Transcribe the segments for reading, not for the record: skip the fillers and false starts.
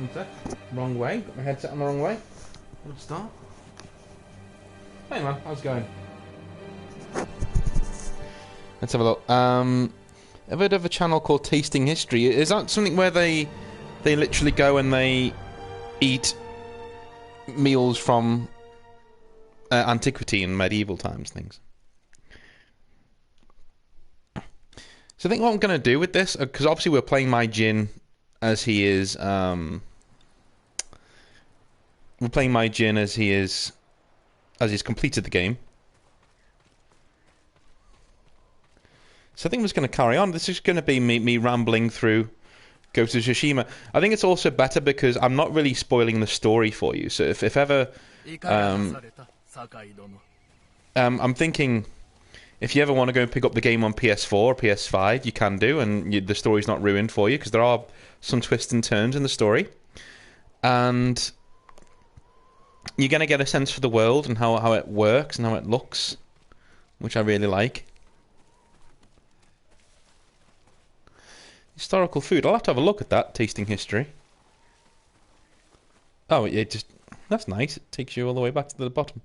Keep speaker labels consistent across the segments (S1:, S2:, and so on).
S1: One sec. Wrong way. Got my headset on the wrong way. Let's start. Hey man, how's it going? Let's have a look. I've heard of a channel called Tasting History. Is that something where they literally go and they eat meals from antiquity and medieval times things? So I think what I'm going to do with this, because obviously we're playing my Jin as he is, we're playing my Jin as he's completed the game. So I think I'm just going to carry on. This is going to be me rambling through Ghost of Tsushima. I think it's also better because I'm not really spoiling the story for you. So if ever, I'm thinking, if you ever want to go and pick up the game on PS4 or PS5, you can do, and the story's not ruined for you, because there are some twists and turns in the story. And you're going to get a sense for the world and how it works and how it looks, which I really like. Historical food. I'll have to have a look at that, tasting history. Oh, it just... That's nice. It takes you all the way back to the bottom.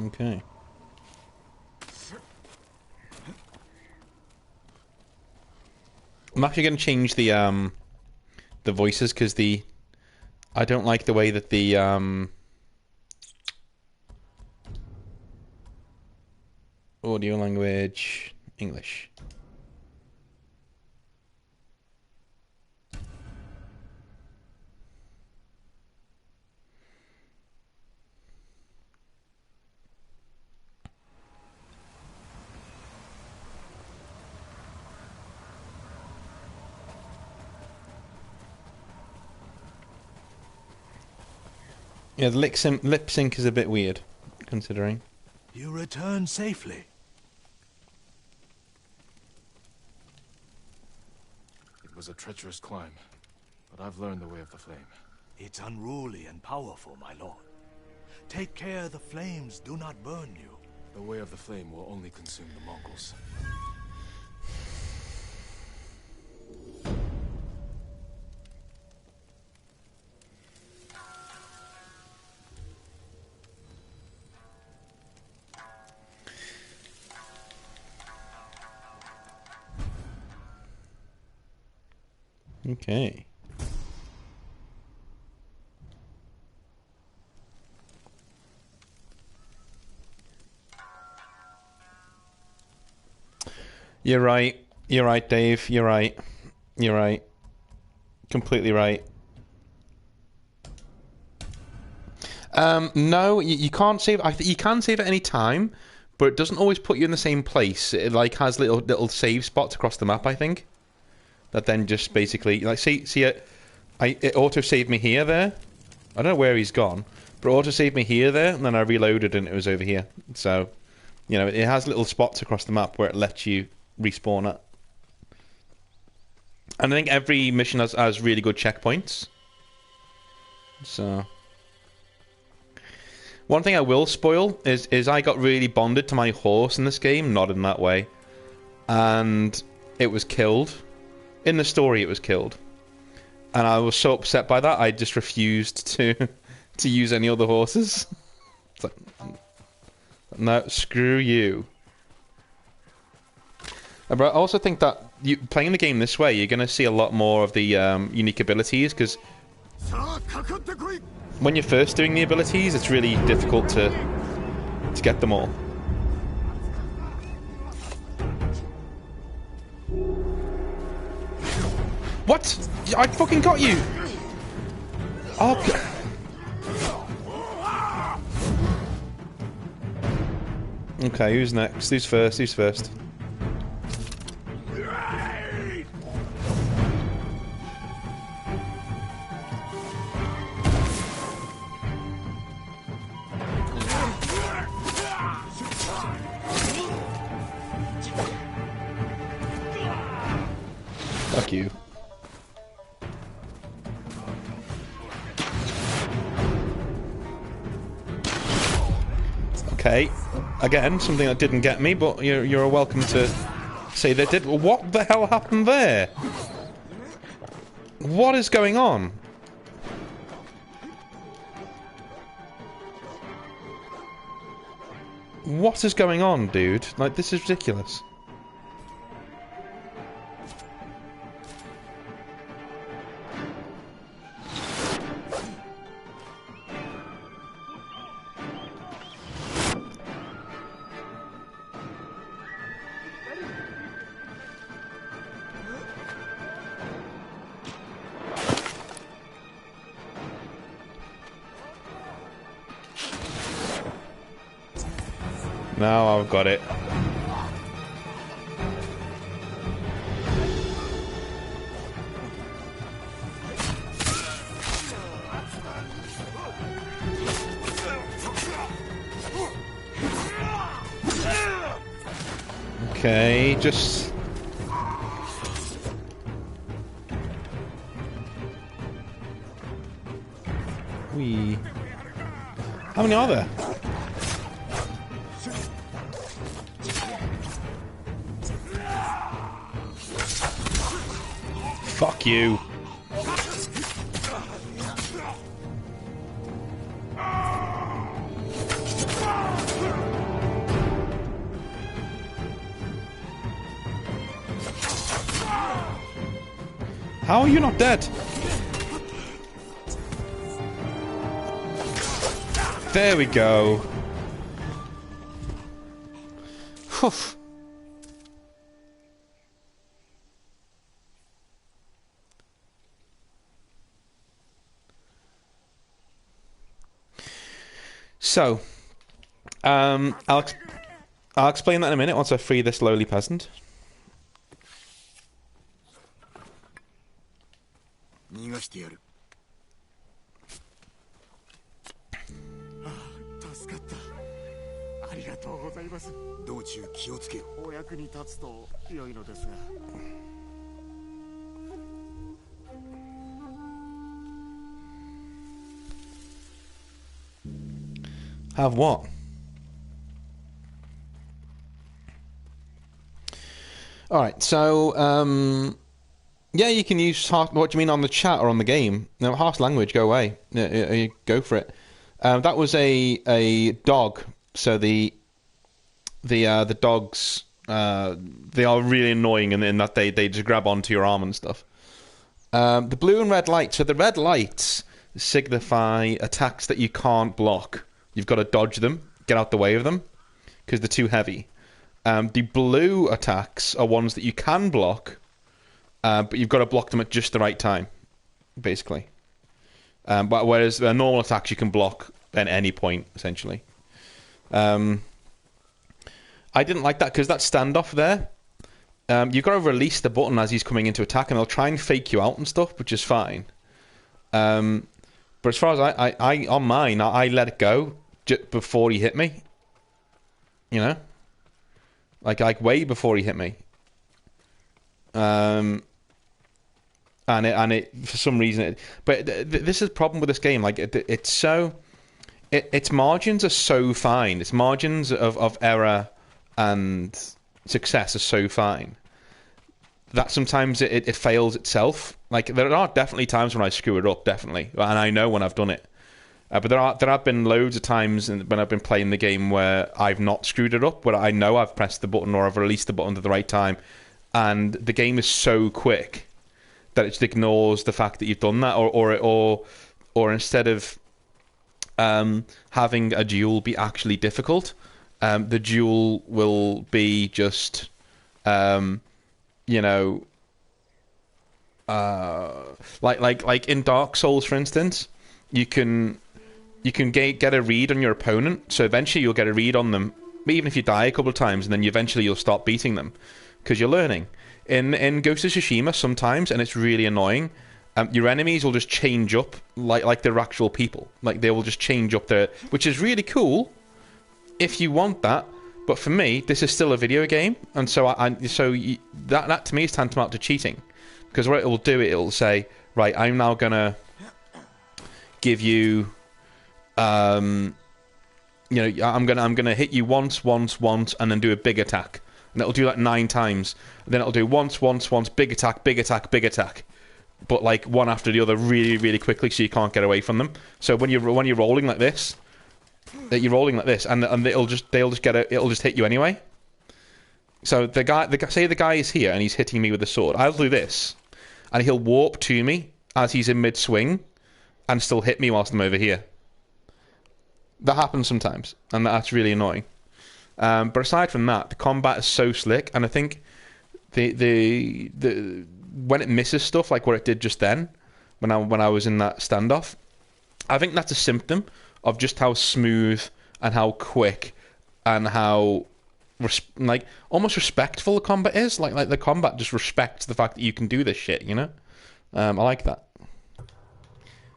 S1: Okay. I'm actually going to change the voices because I don't like the way that the audio language English. Yeah, the lip sync is a bit weird, considering.
S2: You return safely.
S3: It was a treacherous climb, but I've learned the way of the flame.
S2: It's unruly and powerful, my lord. Take care the flames do not burn you.
S3: The way of the flame will only consume the Mongols.
S1: Okay. You're right. You're right, Dave. You're right. You're right. Completely right. No, you can't save. You can save at any time, but it doesn't always put you in the same place. It like has little save spots across the map, I think. That then just basically like see it. It auto saved me here there. I don't know where he's gone, but it auto saved me here there, and then I reloaded and it was over here. So, you know, it has little spots across the map where it lets you respawn at. And I think every mission has really good checkpoints. So, one thing I will spoil is I got really bonded to my horse in this game, not in that way, and it was killed. In the story, it was killed, and I was so upset by that. I just refused to use any other horses. It's like, no, screw you. But I also think that playing the game this way, you're going to see a lot more of the unique abilities, because when you're first doing the abilities, it's really difficult to get them all. What? I fucking got you! Oh, okay, who's next? Who's first? Who's first? Fuck you. Okay, again, something that didn't get me, but you're welcome to say they did. What the hell happened there? What is going on? What is going on, dude? Like, this is ridiculous. Now I've got it. Okay, just... Wee. How many are there? Fuck you. How are you not dead? There we go. Whew. So, I'll explain that in a minute once I free this lowly peasant. Have what? Alright, so, yeah, you can use what do you mean on the chat or on the game? No, harsh language, go away. Go for it. That was a dog, so the dogs, they are really annoying in that they just grab onto your arm and stuff. The blue and red lights, so the red lights signify attacks that you can't block. You've got to dodge them, get out the way of them, because they're too heavy. The blue attacks are ones that you can block, but you've got to block them at just the right time, basically. But whereas normal attacks you can block at any point, essentially. I didn't like that because that standoff there, you've got to release the button as he's coming into attack, and they'll try and fake you out and stuff, which is fine. But as far as I on mine, I let it go just before he hit me. You know, like way before he hit me. And it for some reason, but this is the problem with this game. Like it's so, its margins are so fine. Its margins of error and success are so fine that sometimes it fails itself. Like there are definitely times when I screw it up, definitely, and I know when I've done it. But there have been loads of times when I've been playing the game where I've not screwed it up, where I know I've pressed the button or I've released the button at the right time, and the game is so quick that it just ignores the fact that you've done that, or instead of having a duel be actually difficult, the duel will be just you know, like in Dark Souls, for instance, you can get a read on your opponent, so eventually you'll get a read on them, even if you die a couple of times, and then eventually you'll start beating them because you're learning. In Ghost of Tsushima, sometimes, and it's really annoying, your enemies will just change up like they're actual people. Like they will just change up their, which is really cool if you want that. But for me, this is still a video game, and so that to me is tantamount to cheating, because what it will do, it'll say, right, I'm now gonna give you, you know, I'm gonna hit you once, and then do a big attack, and it'll do like 9 times. And then it'll do once, big attack, big attack, big attack, but like one after the other, really, really quickly, so you can't get away from them. So when you're rolling like this, and they'll just it'll just hit you anyway. So say the guy is here and he's hitting me with a sword. I'll do this, and he'll warp to me as he's in mid swing, and still hit me whilst I'm over here. That happens sometimes, and that's really annoying. But aside from that, the combat is so slick, and I think the when it misses stuff like what it did just then, when I was in that standoff, I think that's a symptom of just how smooth and how quick and how like almost respectful the combat is. Like the combat just respects the fact that you can do this shit, you know. I like that.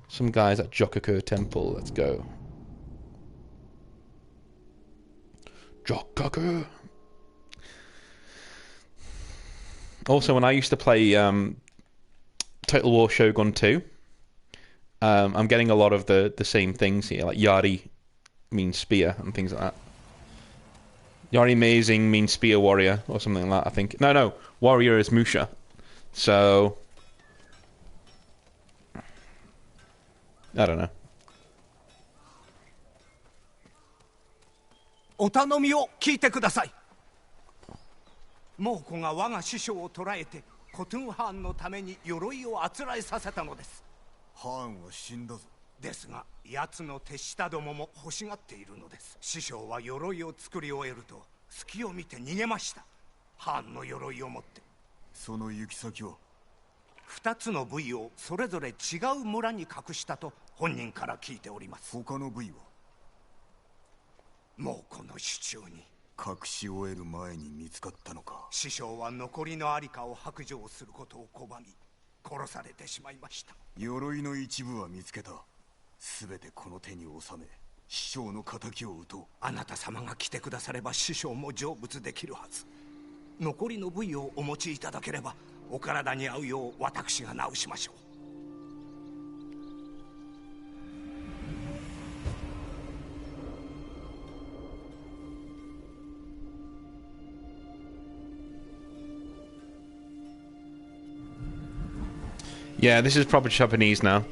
S1: Some guys at Jokaku Temple. Let's go. Jokaku. Also, when I used to play Total War Shogun 2, I'm getting a lot of the same things here, like Yari means spear and things like that. Yari amazing means spear warrior or something like that, I think. No, warrior is Musha. So I don't know.
S4: お頼みを聞いてください。猛虎が我が師匠を捕らえてコトゥンハーンのために鎧をあつらえさせたのです。
S2: ハーンは死んだぞ。
S4: ですが奴の手下どもも欲しがっているのです。師匠は鎧を作り終えると隙を見て逃げました。ハーンの鎧を持って。
S2: その行き先は
S4: 2つの部位をそれぞれ違う村に隠したと本人から聞いております。
S2: 他の部位は
S4: 猛虎の手中に
S2: 隠し終える前に見つかったのか。
S4: 師匠は残りのありかを白状することを拒み殺されてしまいました。
S2: 鎧の一部は見つけた。すべてこの手に収め師匠の仇を討とう。
S4: あなた様が来てくだされば師匠も成仏できるはず。残りの部位をお持ちいただければお体に合うよう私が直しましょう。
S1: Yeah, this is proper Japanese now.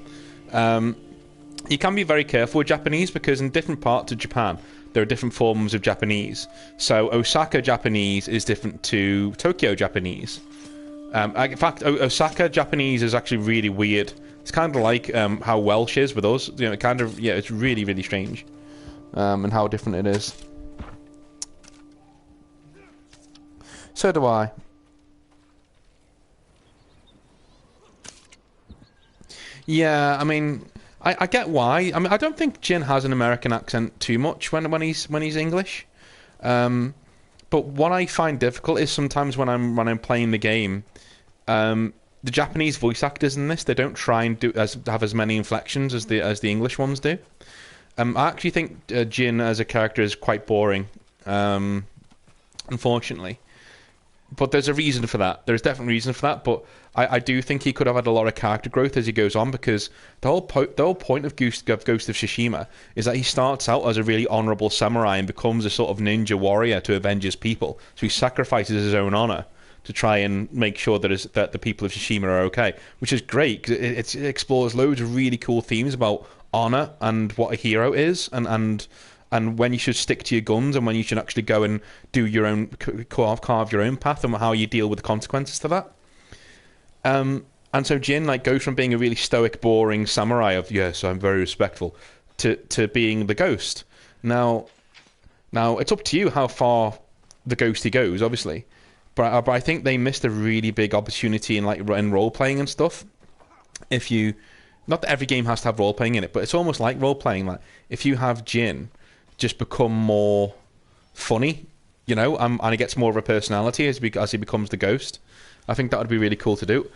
S1: You can be very careful with Japanese because in different parts of Japan there are different forms of Japanese. So Osaka Japanese is different to Tokyo Japanese. In fact, Osaka Japanese is actually really weird. It's kind of like how Welsh is with us. You know, it's really, really strange, and how different it is. So do I. Yeah, I mean, I get why. I mean, I don't think Jin has an American accent too much when he's English. But what I find difficult is sometimes when I'm playing the game, the Japanese voice actors in this, they don't try and have as many inflections as the English ones do. I actually think Jin as a character is quite boring, unfortunately. But there's a reason for that. There's definitely a reason for that. But I do think he could have had a lot of character growth as he goes on, because the whole point of Ghost of Tsushima is that he starts out as a really honourable samurai and becomes a sort of ninja warrior to avenge his people. So he sacrifices his own honour to try and make sure that the people of Tsushima are okay, which is great because it explores loads of really cool themes about honour and what a hero is, and when you should stick to your guns and when you should actually go and do your own, carve your own path, and how you deal with the consequences to that. And so Jin goes from being a really stoic, boring samurai of, yes, I'm very respectful, to being the ghost. Now it's up to you how far the ghosty goes, obviously. But I think they missed a really big opportunity in role playing and stuff. Not that every game has to have role playing in it, but it's almost like role playing. Like if you have Jin just become more funny, and he gets more of a personality as he becomes the ghost. I think that would be really cool to do.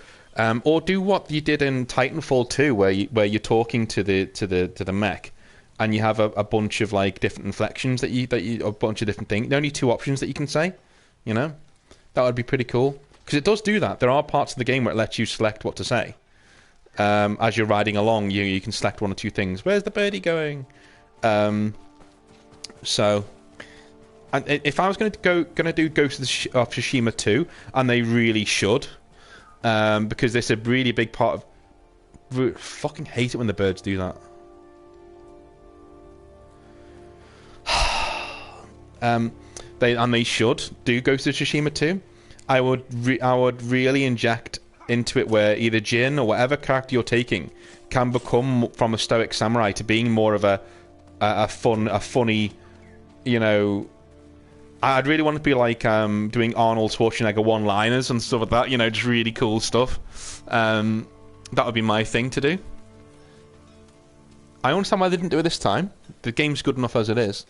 S1: Or do what you did in Titanfall 2, where you're talking to the mech, and you have a bunch of different inflections that you a bunch of different things. There are only 2 options that you can say. That would be pretty cool, because it does do that. There are parts of the game where it lets you select what to say. As you're riding along, you can select 1 or 2 things. Where's the birdie going? So, and if I was going to do Ghost of Tsushima 2, and they really should, because it's a really big part of. Fucking hate it when the birds do that. They should do Ghost of Tsushima 2. I would really inject into it where either Jin or whatever character you're taking can become from a stoic samurai to being more of a funny, you know. I'd really want to be like doing Arnold Schwarzenegger one-liners and stuff like that. You know, just really cool stuff. That would be my thing to do. I understand why they didn't do it this time. The game's good enough as it is.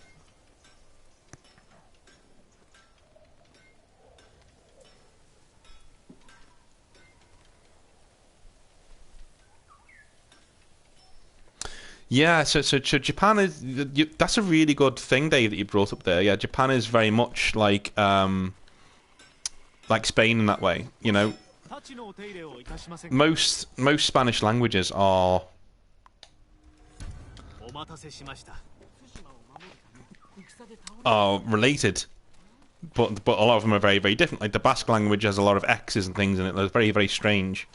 S1: Yeah, so Japan is... That's a really good thing, Dave, that you brought up there. Yeah, Japan is very much like Spain in that way, you know. Most Spanish languages are related, but a lot of them are very, very different. Like the Basque language has a lot of X's and things in it. They're very, very strange.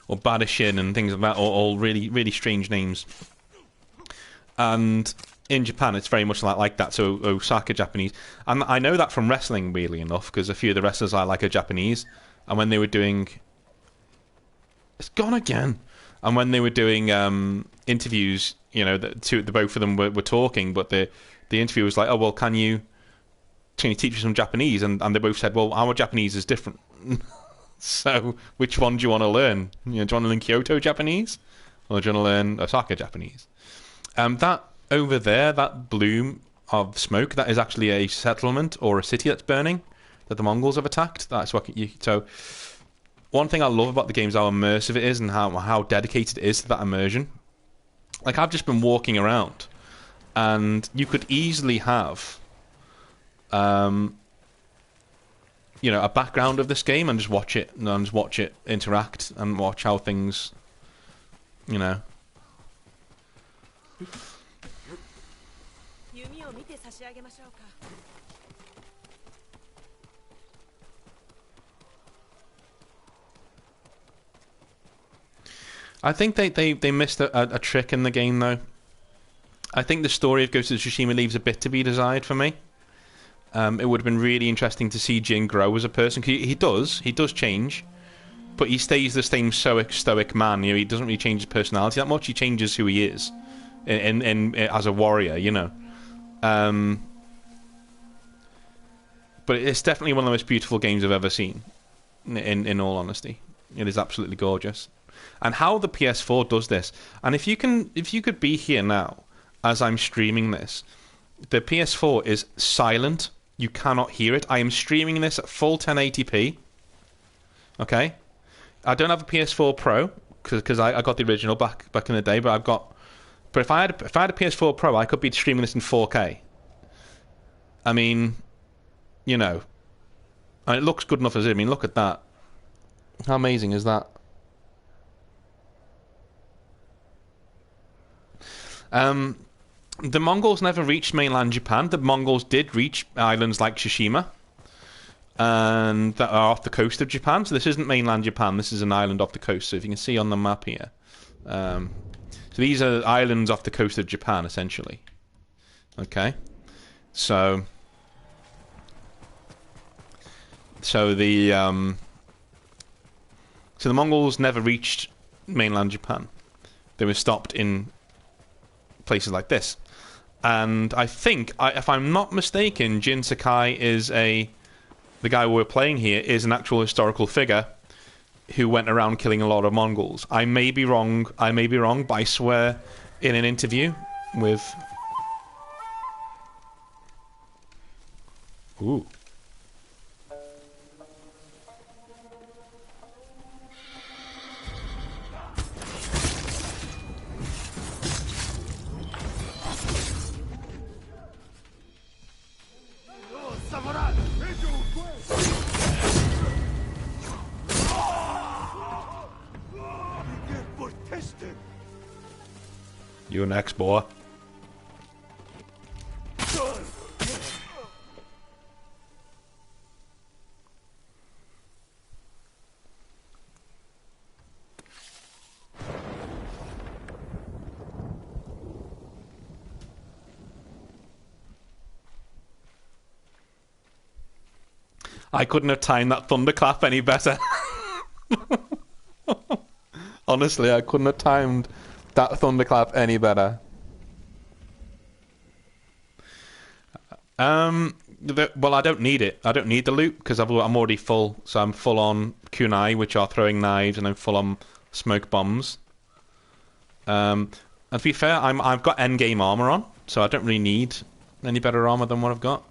S1: Or Badashin and things like that, all really, really strange names. And in Japan, it's very much like that. So Osaka Japanese, and I know that from wrestling, weirdly enough, because a few of the wrestlers I like are Japanese. And when they were doing, it's gone again. And when they were doing interviews, you know, the both of them were talking, but the interview was like, oh well, can you teach me some Japanese? And they both said, well, our Japanese is different. So, which one do you want to learn? You know, do you want to learn Kyoto Japanese? Or do you want to learn Osaka Japanese? That over there, that bloom of smoke, that is actually a settlement or a city that's burning that the Mongols have attacked. That's what so one thing I love about the game is how immersive it is and how dedicated it is to that immersion. Like, I've just been walking around and you could easily have you know, a background of this game and just watch it interact and watch how things, you know. I think they missed a trick in the game though. I think the story of Ghost of Tsushima leaves a bit to be desired for me. It would have been really interesting to see Jin grow as a person. He does change, but he stays the same stoic man. You know, he doesn't really change his personality that much. He changes who he is, in as a warrior. You know, but it's definitely one of the most beautiful games I've ever seen. In all honesty, it is absolutely gorgeous, and how the PS4 does this. And if you could be here now as I'm streaming this, the PS4 is silent. You cannot hear it. I am streaming this at full 1080p. Okay, I don't have a PS4 Pro because I got the original back in the day. But if I had a PS4 Pro, I could be streaming this in 4K. I mean, you know, and it looks good enough as it. I mean, look at that. How amazing is that? The Mongols never reached mainland Japan. The Mongols did reach islands like Tsushima, and that are off the coast of Japan. So this isn't mainland Japan. This is an island off the coast. So if you can see on the map here, so these are islands off the coast of Japan, essentially. Okay, so the Mongols never reached mainland Japan. They were stopped in places like this. And I think, if I'm not mistaken, Jin Sakai is the guy we're playing here is an actual historical figure who went around killing a lot of Mongols. I may be wrong, but I swear in an interview with... Ooh. You next, boy. I couldn't have timed that thunderclap any better. Honestly, I couldn't have timed that thunderclap any better. Well, I don't need it. I don't need the loot because I'm already full. So I'm full on kunai, which are throwing knives, and I'm full on smoke bombs. And to be fair, I've got endgame armor on, so I don't really need any better armor than what I've got.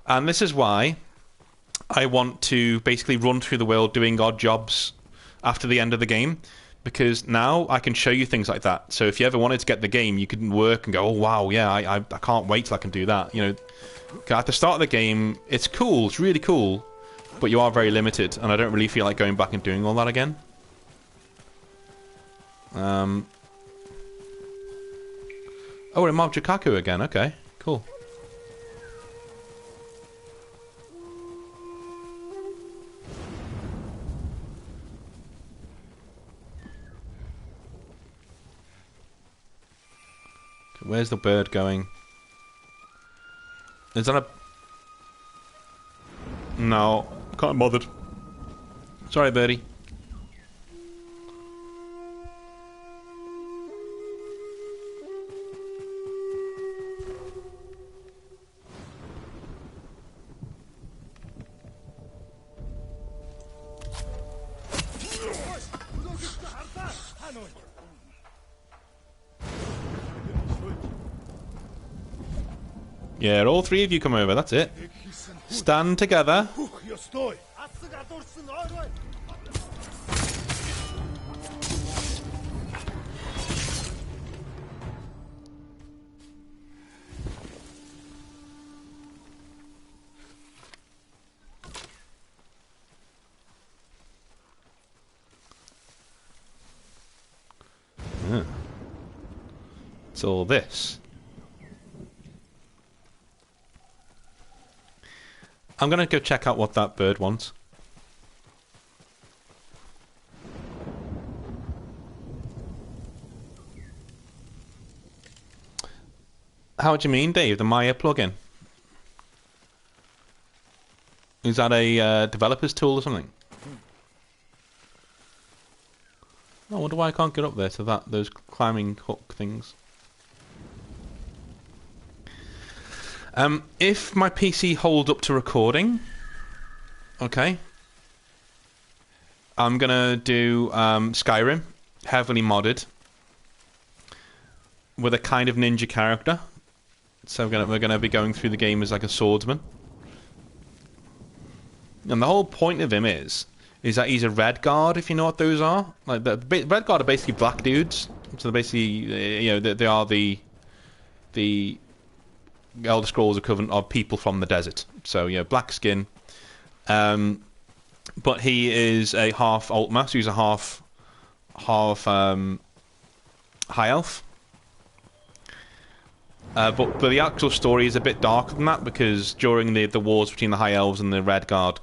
S1: And this is why I want to basically run through the world doing odd jobs after the end of the game, because now I can show you things like that. So if you ever wanted to get the game, you could work and go, oh wow, yeah, I can't wait till I can do that. You know, at the start of the game, it's cool, it's really cool, but you are very limited, and I don't really feel like going back and doing all that again. Oh, we're in Mob Jukaku again. Okay, cool. Where's the bird going? Is that a... No, can't be bothered. Sorry, birdie. Yeah, all three of you come over, that's it. Stand together. It's all this. I'm gonna go check out what that bird wants. How do you mean, Dave? The Maya plugin? Is that a developer's tool or something? I wonder why I can't get up there to those climbing hook things. If my PC holds up to recording, okay, I'm gonna do Skyrim, heavily modded, with a kind of ninja character. So we're gonna be going through the game as like a swordsman, and the whole point of him is that he's a red guard, if you know what those are. Like the red guard are basically black dudes, so they're basically they are the Elder Scrolls equivalent of people from the desert. So yeah, black skin. But he is a half Altma, so he's a half high elf. But the actual story is a bit darker than that, because during the wars between the High Elves and the Red Guard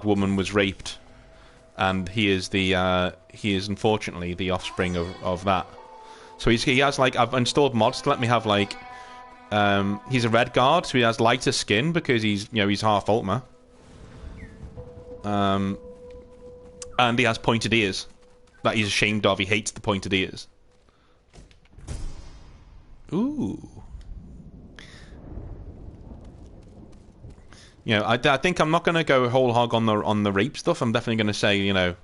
S1: woman was raped, and he is unfortunately the offspring of that. So he has like, I've installed mods to let me have like, he's a Red Guard, so he has lighter skin because he's half Altma, and he has pointed ears that he's ashamed of. He hates the pointed ears. Ooh. I think I'm not going to go whole hog on the rape stuff. I'm definitely going to say, I'm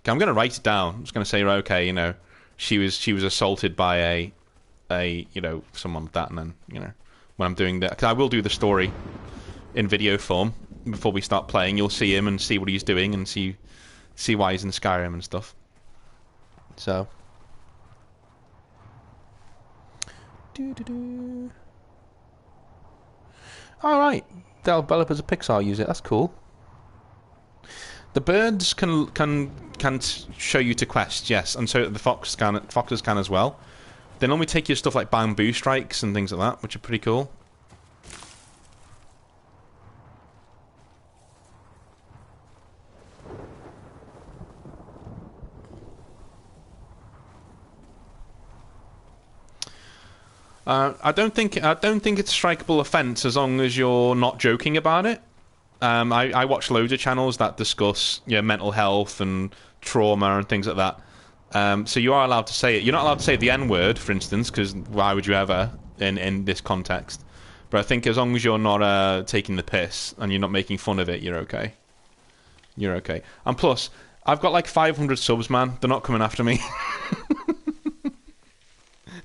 S1: going to write it down. I'm just going to say, okay, she was assaulted by a someone like that, and then when I'm doing that, because I will do the story in video form before we start playing. You'll see him and see what he's doing and see why he's in Skyrim and stuff. So. Alright, developers of Pixar use it, that's cool. The birds can show you to quests, yes, and so the foxes can as well. They normally take you to stuff like bamboo strikes and things like that, which are pretty cool. I don't think it's a strikeable offence as long as you're not joking about it. I watch loads of channels that discuss mental health and trauma and things like that. So you are allowed to say it. You're not allowed to say the N word, for instance, because why would you ever in this context? But I think as long as you're not taking the piss and you're not making fun of it, you're okay. You're okay. And plus, I've got like 500 subs, man. They're not coming after me.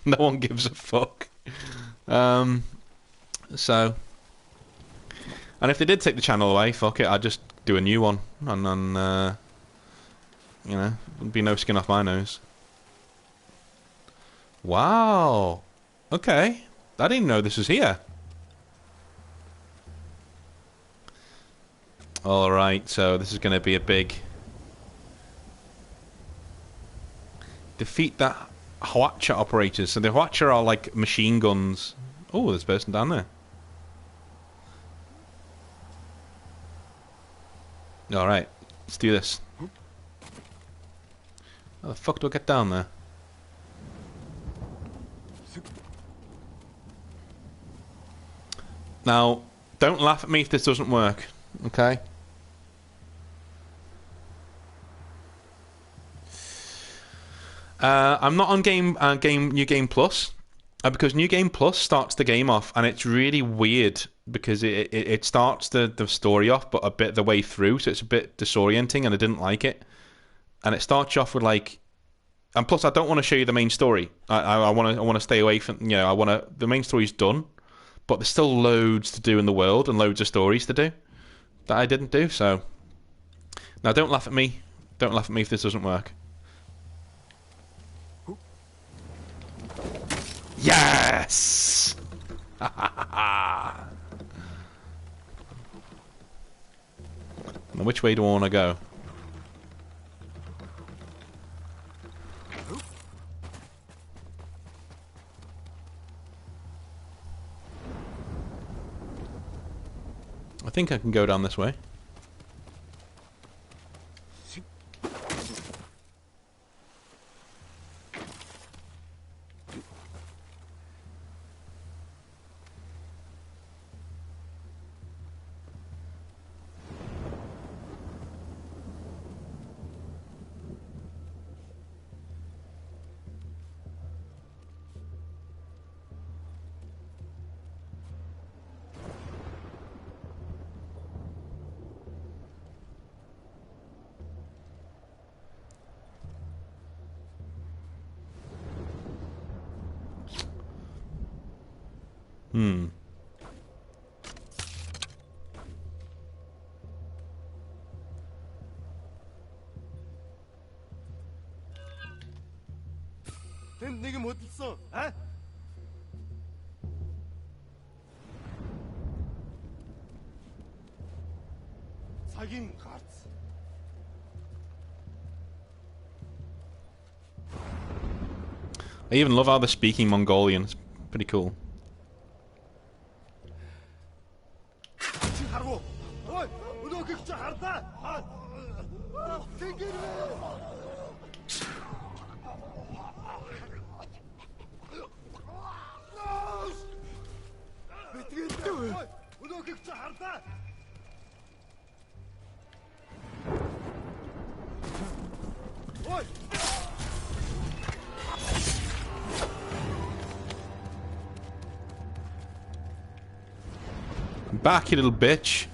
S1: No one gives a fuck. So, and if they did take the channel away, fuck it, I'd just do a new one, and then there'd be no skin off my nose. Wow. Okay, I didn't know this was here. All right, so this is going to be a big defeat that Hwacha operators. So the Hwacha are like machine guns. Oh, there's a person down there. Alright, let's do this. How the fuck do I get down there? Now, don't laugh at me if this doesn't work, okay? I'm not on New Game Plus because New Game Plus starts the game off and it's really weird because it starts the story off but a bit the way through, so it's a bit disorienting and I didn't like it. And it starts you off with like, and plus I don't want to show you the main story. I want to stay away from the main story's done, but there's still loads to do in the world and loads of stories to do that I didn't do. So now don't laugh at me. Don't laugh at me if this doesn't work. Yes! Now, which way do I want to go? I think I can go down this way.
S2: 내게 못 있어, 아? 사긴 가츠.
S1: I even love how they're speaking Mongolian. It's pretty cool. Back, you little bitch.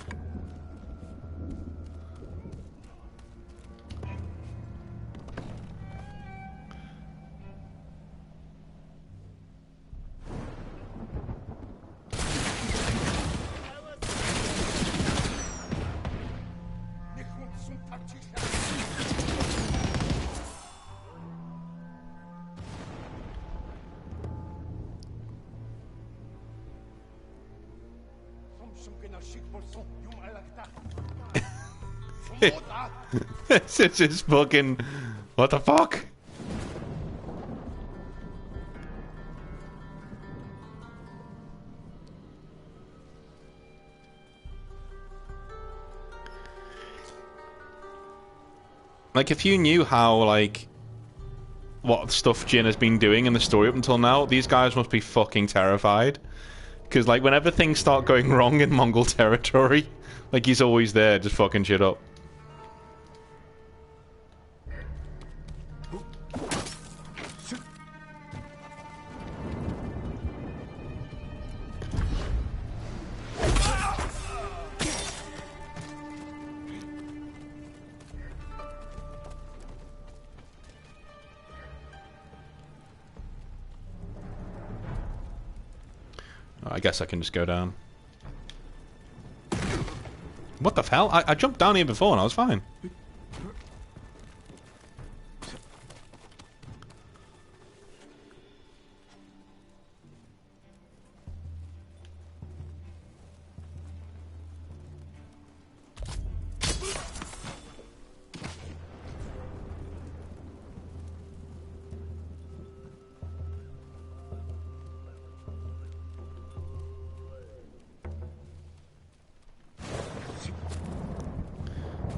S1: This is fucking... What the fuck? Like, if you knew how, like... what stuff Jin has been doing in the story up until now, these guys must be fucking terrified. Because, like, whenever things start going wrong in Mongol territory, like, he's always there, just fucking shit up. I guess I can just go down. What the hell? I jumped down here before and I was fine.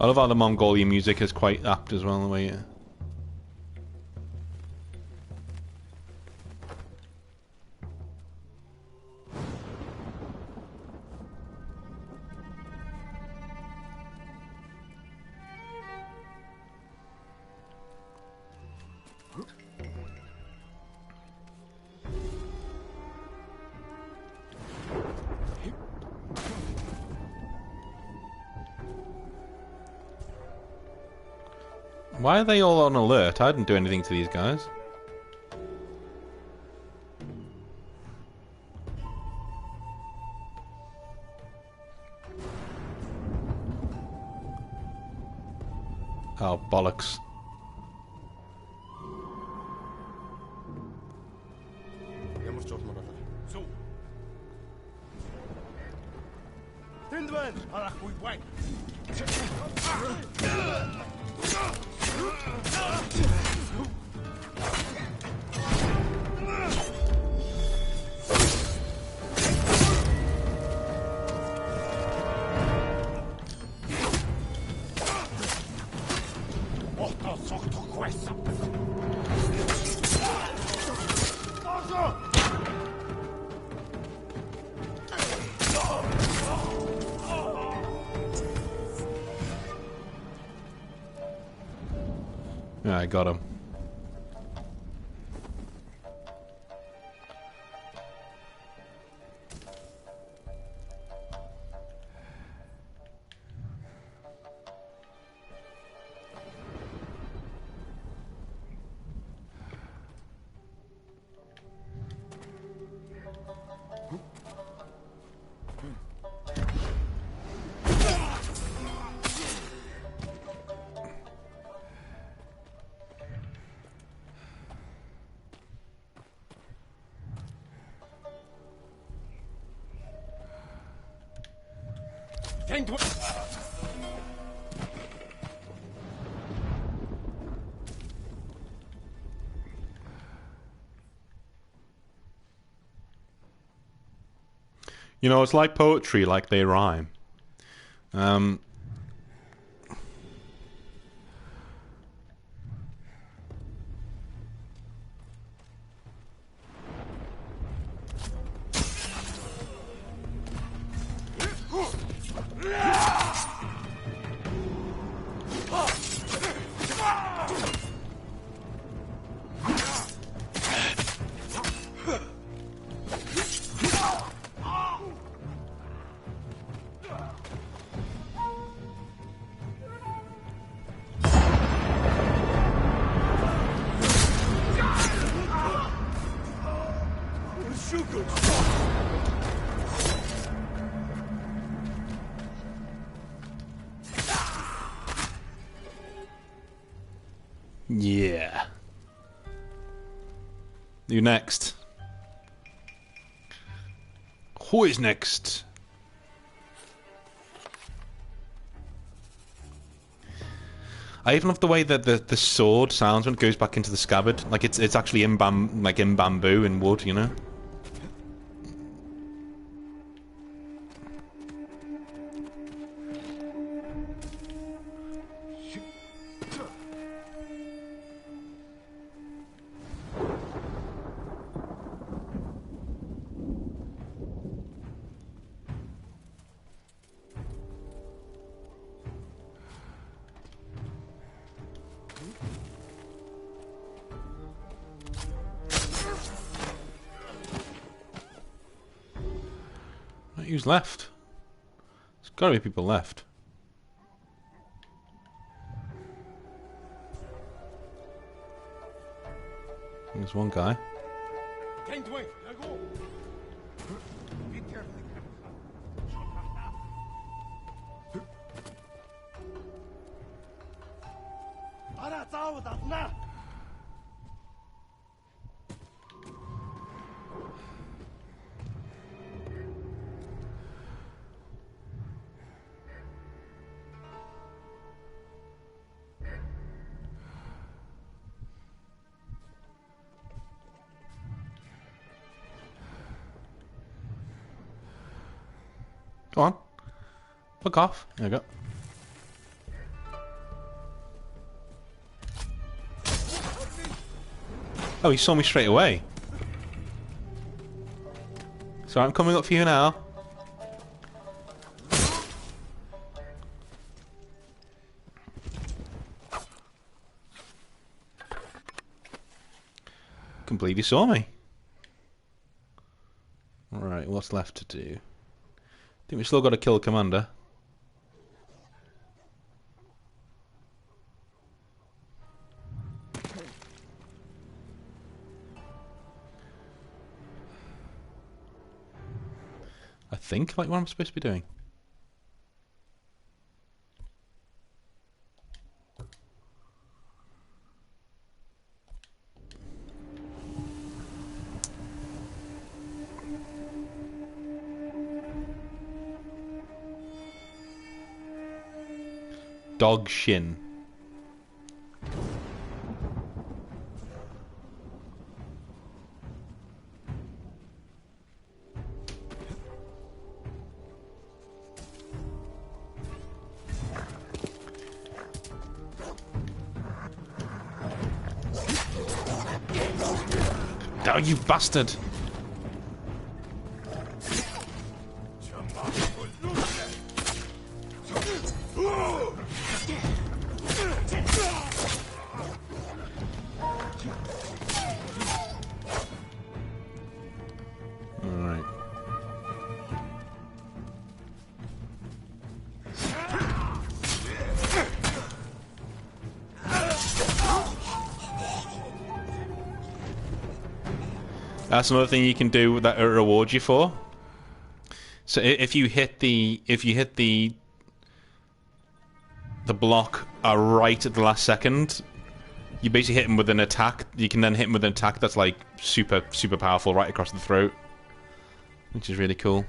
S1: I love how the Mongolian music is quite apt as well, the way it... Why are they all on alert? I didn't do anything to these guys. Oh, bollocks. Yeah, I got him. You know, it's like poetry, like they rhyme. Yeah. You next. Who is next? I even love the way that the sword sounds when it goes back into the scabbard. Like it's actually in bamboo and wood, you know? Who's left? There's got to be people left. There's one guy. Go on. Fuck off. There you go. Oh, he saw me straight away. So I'm coming up for you now. Can't believe you saw me. Alright, what's left to do? I think we still got to kill Commander. I think, like, what I'm supposed to be doing. Dog shin. Oh, you bastard! Alright. That's another thing you can do that it rewards you for. So if you hit the block right at the last second, you basically hit him with an attack. You can then hit him with an attack that's like super powerful right across the throat, which is really cool.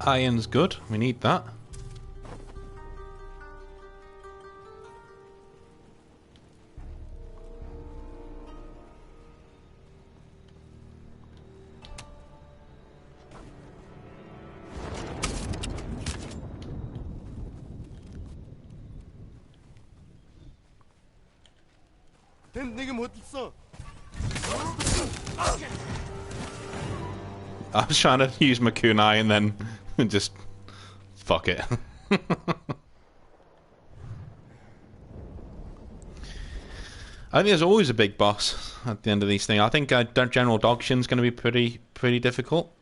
S1: Iron's good. We need that. I was trying to use my kunai and then just fuck it. I think there's always a big boss at the end of these things. I think General Dogshin's going to be pretty difficult.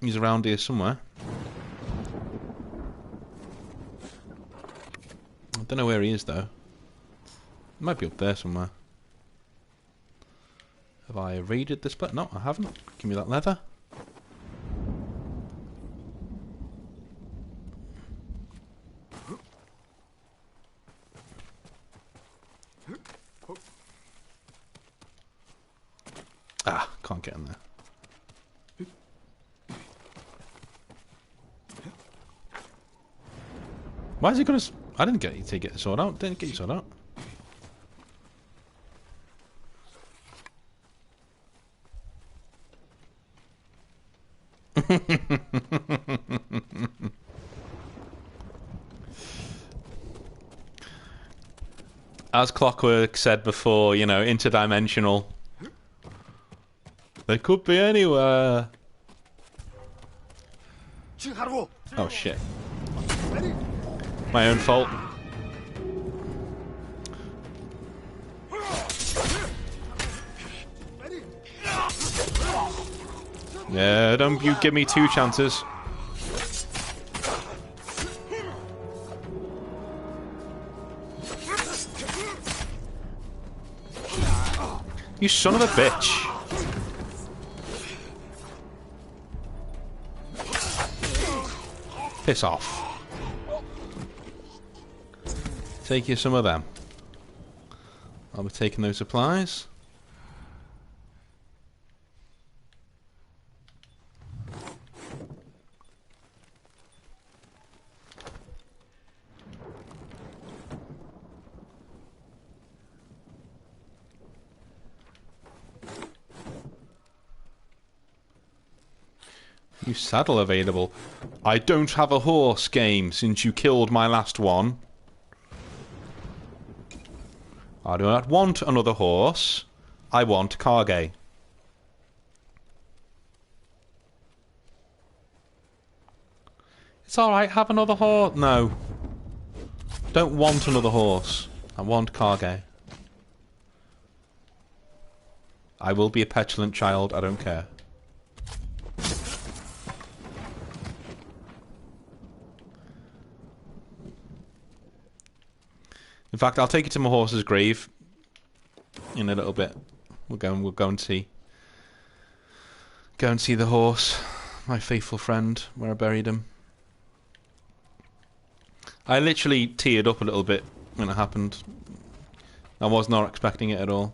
S1: He's around here somewhere. I don't know where he is though. He might be up there somewhere. Have I raided this place? No, I haven't. Give me that leather. Ah, can't get in there. Why is he gonna... I didn't get you to get the sword out. Didn't get your sword out. as Clockwork said before, you know, interdimensional. They could be anywhere. Oh shit. My own fault. Yeah, don't you give me 2 chances. You son of a bitch. Piss off. Take you some of them. I'll be taking those supplies. New saddle available. I don't have a horse, game, since you killed my last one. I do not want another horse. I want Kage. It's alright, have another horse. No. Don't want another horse. I want Kage. I will be a petulant child, I don't care. In fact, I'll take you to my horse's grave in a little bit. We'll go and see. Go and see the horse, my faithful friend, where I buried him. I literally teared up a little bit when it happened. I was not expecting it at all.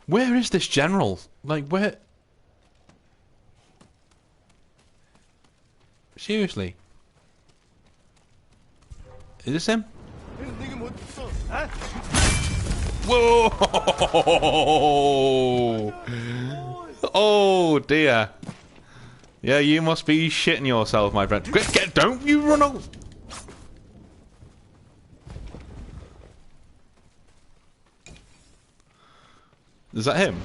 S1: Where is this general? Like, where? Seriously? Is this him? Whoa! Oh dear. Yeah, you must be shitting yourself, my friend. Don't you run off! Is that him?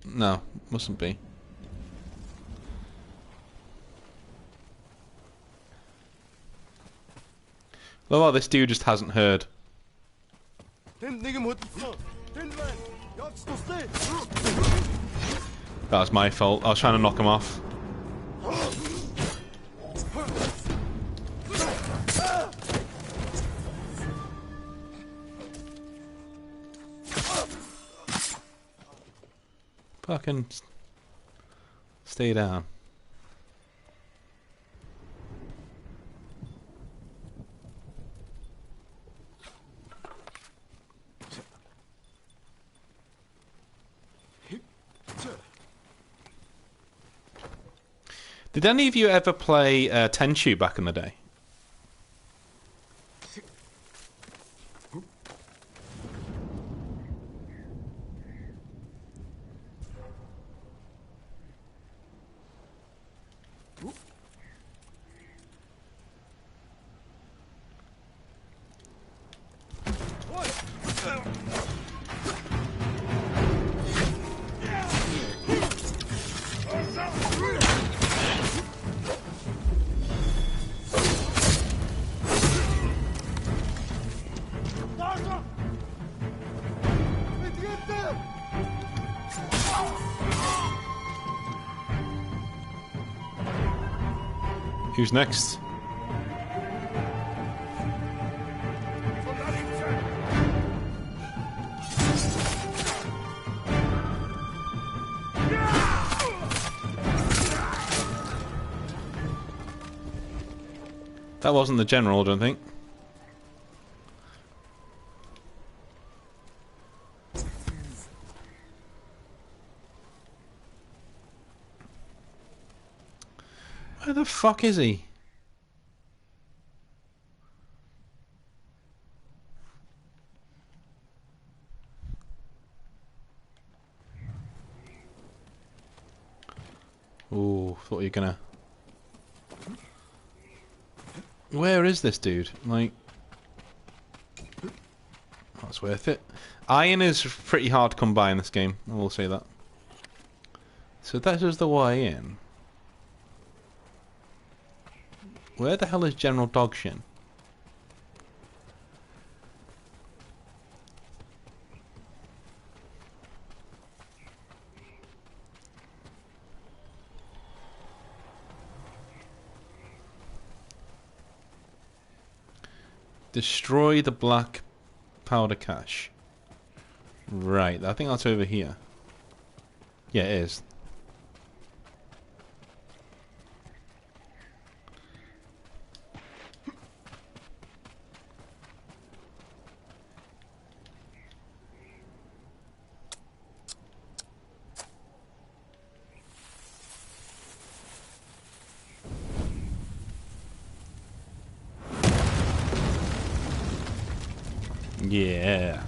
S1: No, mustn't be. Oh, this dude just hasn't heard. That was my fault. I was trying to knock him off. Fucking stay down. Did any of you ever play Tenchu back in the day? Who's next? That wasn't the general, I don't think. Where the fuck is he? Ooh. gonna... Where is this dude? Like... That's worth it. Iron is pretty hard to come by in this game, I will say that. So that is the way in. Where the hell is General Dogshin? Destroy the black powder cache. Right, I think that's over here. Yeah, it is. Yeah.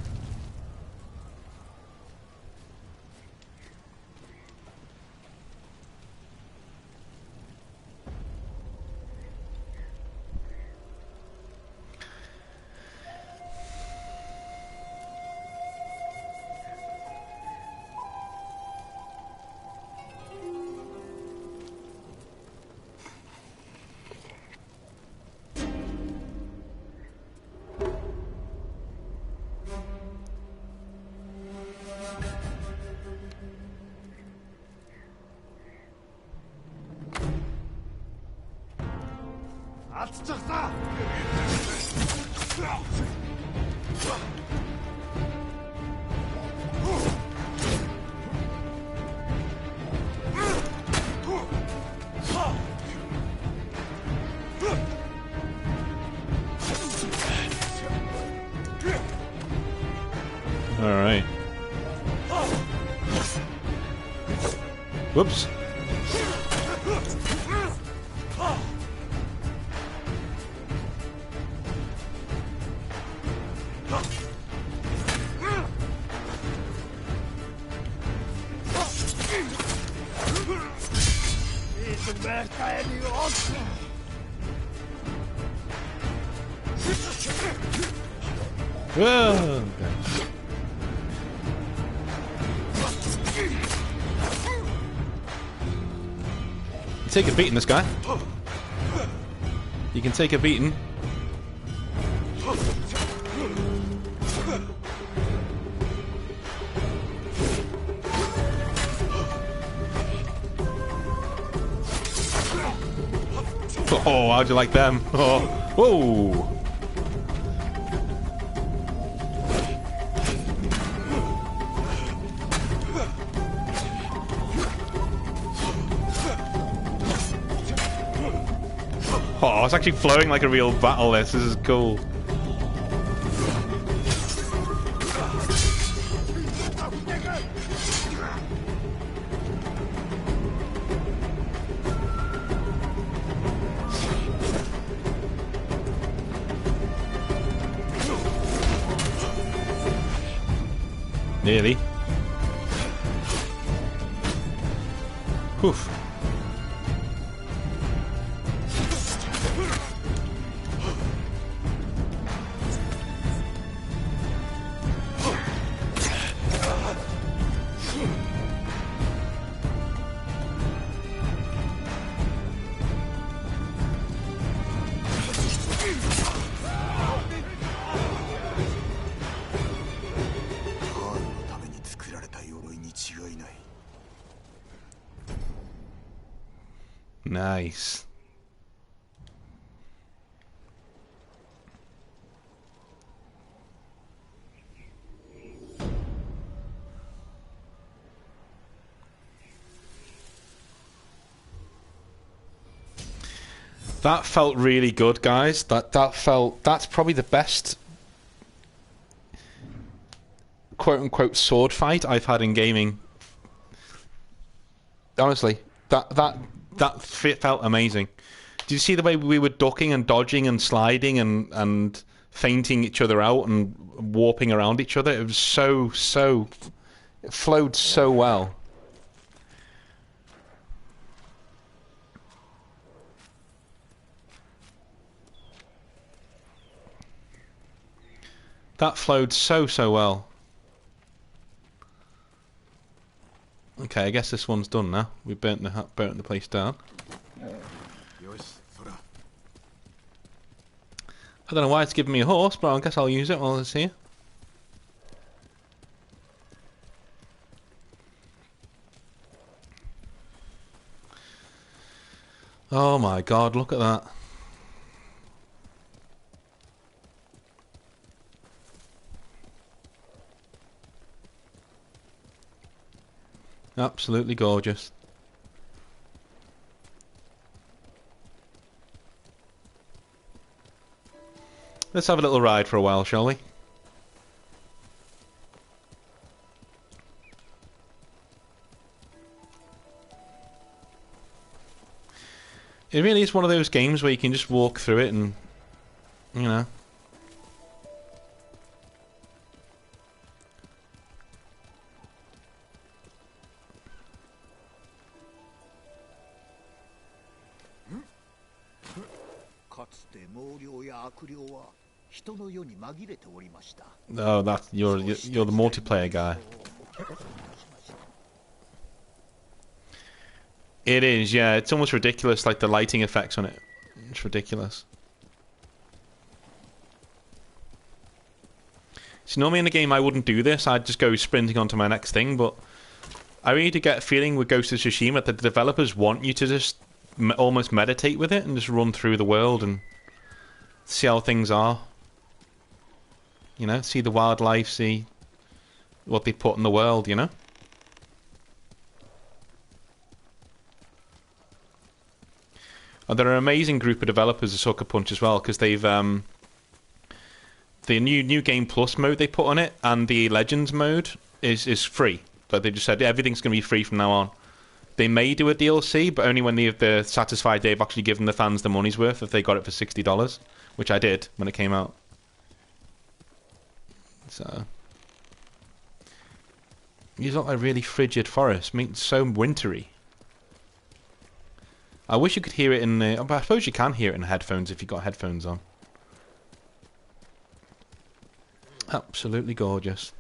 S1: Alright. Whoops. Whoa, okay. Take a beating, this guy. You can take a beating. Oh, how'd you like them? Oh, whoa! Oh, it's actually flowing like a real battle. This is cool. Nearly. Oof. Nice. That felt really good, guys. That's probably the best quote unquote sword fight I've had in gaming. Honestly, that felt amazing. Did you see the way we were ducking and dodging and sliding and feinting each other out and warping around each other? It was so it flowed so well. That flowed so well. Okay, I guess this one's done now. We burnt the place down. I don't know why it's giving me a horse, but I guess I'll use it while it's here. Oh my god, look at that. Absolutely gorgeous. Let's have a little ride for a while, shall we? It really is one of those games where you can just walk through it and, you know. Oh, that's you're the multiplayer guy. It is, yeah. It's almost ridiculous, like the lighting effects on it. It's ridiculous. So normally in a game I wouldn't do this. I'd just go sprinting onto my next thing, but I really do get a feeling with Ghost of Tsushima that the developers want you to just almost meditate with it and just run through the world and see how things are. You know, see the wildlife, see what they put in the world, you know? And they're an amazing group of developers of Sucker Punch as well, because they've the new Game Plus mode they put on it and the Legends mode is free. But they just said everything's going to be free from now on. They may do a DLC, but only when they're satisfied they've actually given the fans the money's worth if they got it for $60, which I did when it came out. So these look like really frigid forests, so wintry. I wish you could hear it in the... I suppose you can hear it in headphones if you've got headphones on. Absolutely gorgeous.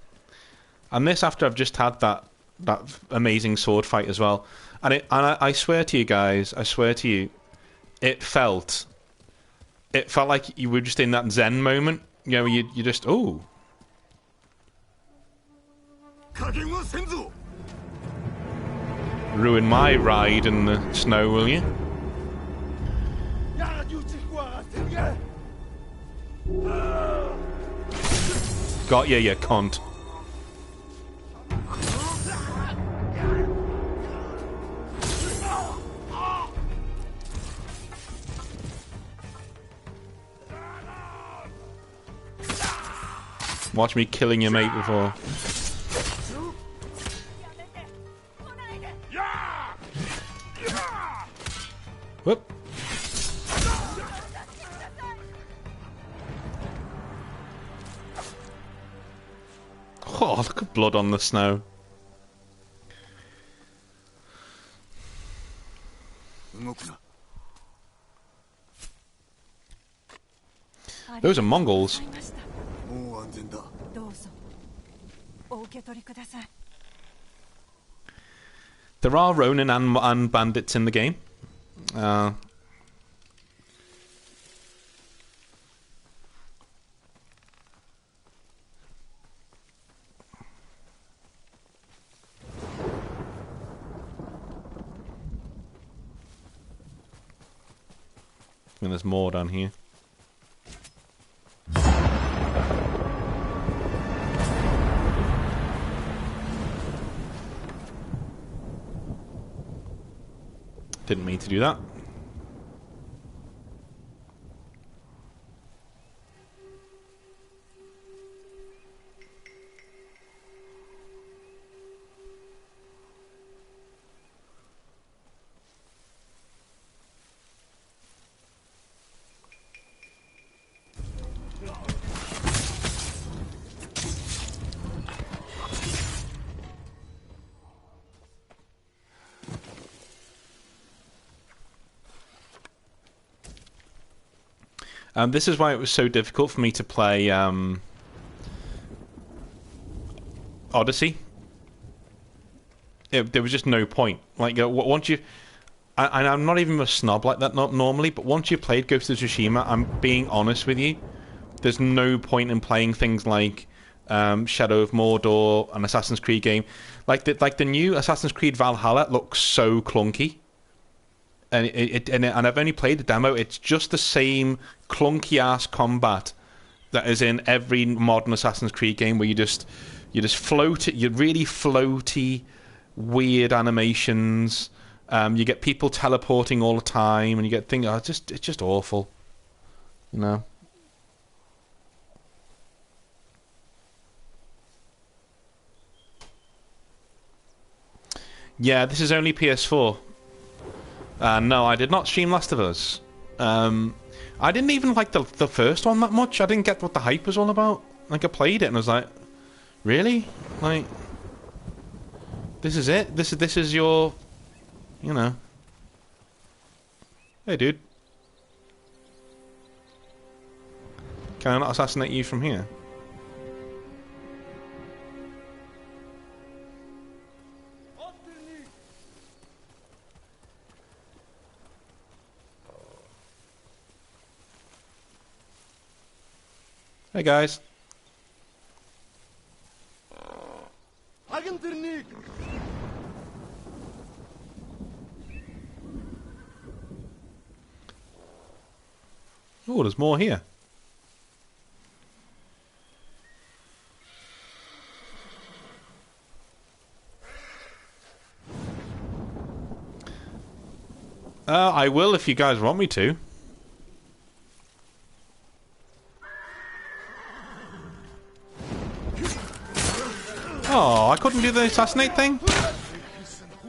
S1: And this after I've just had that amazing sword fight as well. And I swear to you guys, I swear to you, it felt like you were just in that Zen moment. You know, you just... Ooh. Ruin my ride in the snow, will you? Got you, you cunt. Watch me killing your mate before. Whoop. Oh, look at blood on the snow. Those are Mongols. There are Ronin and bandits in the game. And there's more down here. Didn't mean to do that. This is why it was so difficult for me to play Odyssey. There was just no point. Like once you, and I'm not even a snob like that not normally, but once you played Ghost of Tsushima, I'm being honest with you. There's no point in playing things like Shadow of Mordor, an Assassin's Creed game. Like the new Assassin's Creed Valhalla looks so clunky, and and I've only played the demo. It's just the same clunky ass combat that is in every modern Assassin's Creed game, where you just float. You're really floaty, weird animations. You get people teleporting all the time, and you get things. It's just awful, you know. Yeah, this is only PS4. No, I did not stream Last of Us. I didn't even like the first one that much. I didn't get what the hype was all about. Like, I played it and I was like, really? Like, this is it? This is your, you know. Hey, dude. Can I not assassinate you from here? Hey guys. Oh, there's more here. I will if you guys want me to. Oh, I couldn't do the assassinate thing?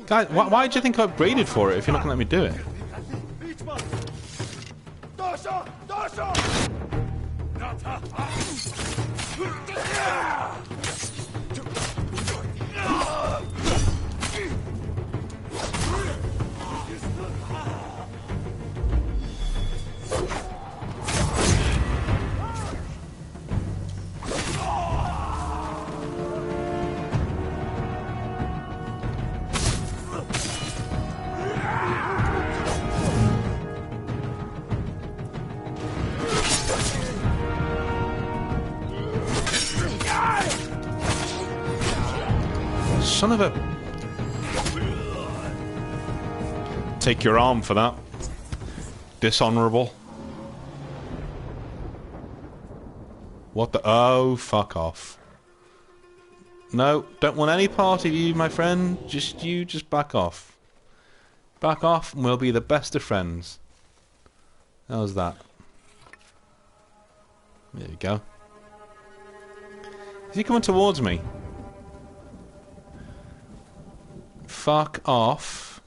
S1: Guys, why do you think I upgraded for it if you're not going to let me do it? Son of a... Take your arm for that. Dishonorable. What the... Oh, fuck off. No, don't want any part of you, my friend. Just back off. Back off and we'll be the best of friends. How's that? There you go. Is he coming towards me? Fuck off.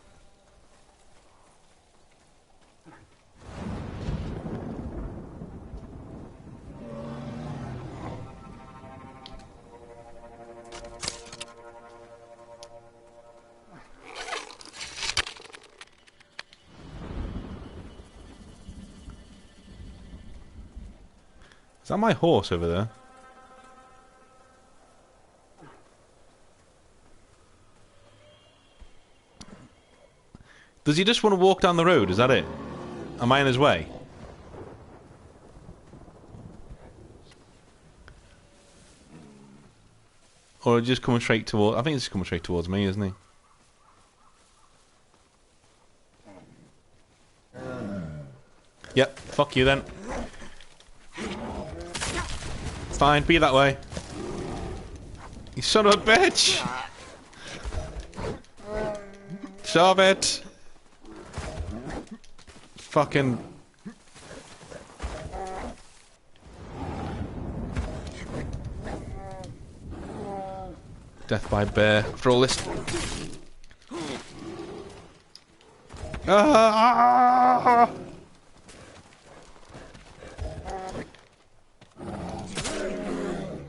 S1: Is that my horse over there? Does he just want to walk down the road? Is that it? Am I in his way? Or just coming straight toward... I think he's coming straight towards me, isn't he? Yep, fuck you then. Fine, be that way. You son of a bitch! Shove it! Fucking... Death by bear. For all this...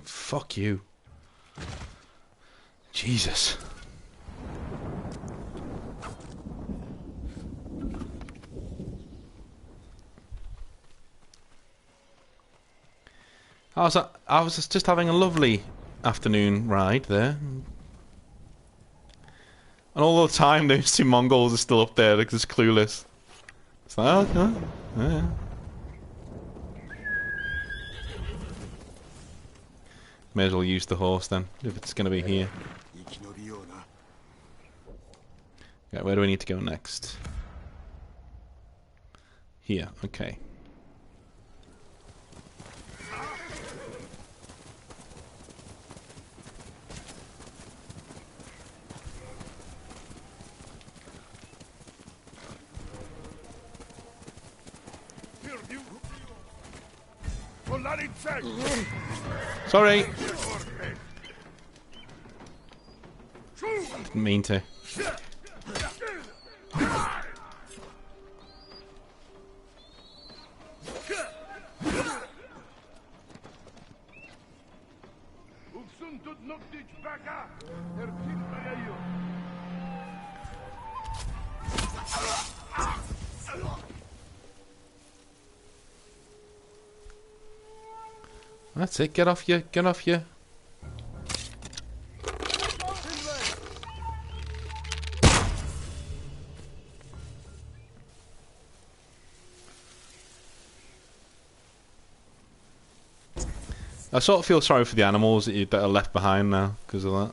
S1: Fuck you. Jesus. I was just having a lovely afternoon ride there. And all the time, those two Mongols are still up there, like, just clueless. It's like, oh, yeah. May as well use the horse then, if it's going to be here. Okay, where do we need to go next? Here, okay. Sorry. Didn't mean to. That's it, get off you, get off you. I sort of feel sorry for the animals that are left behind now because of that.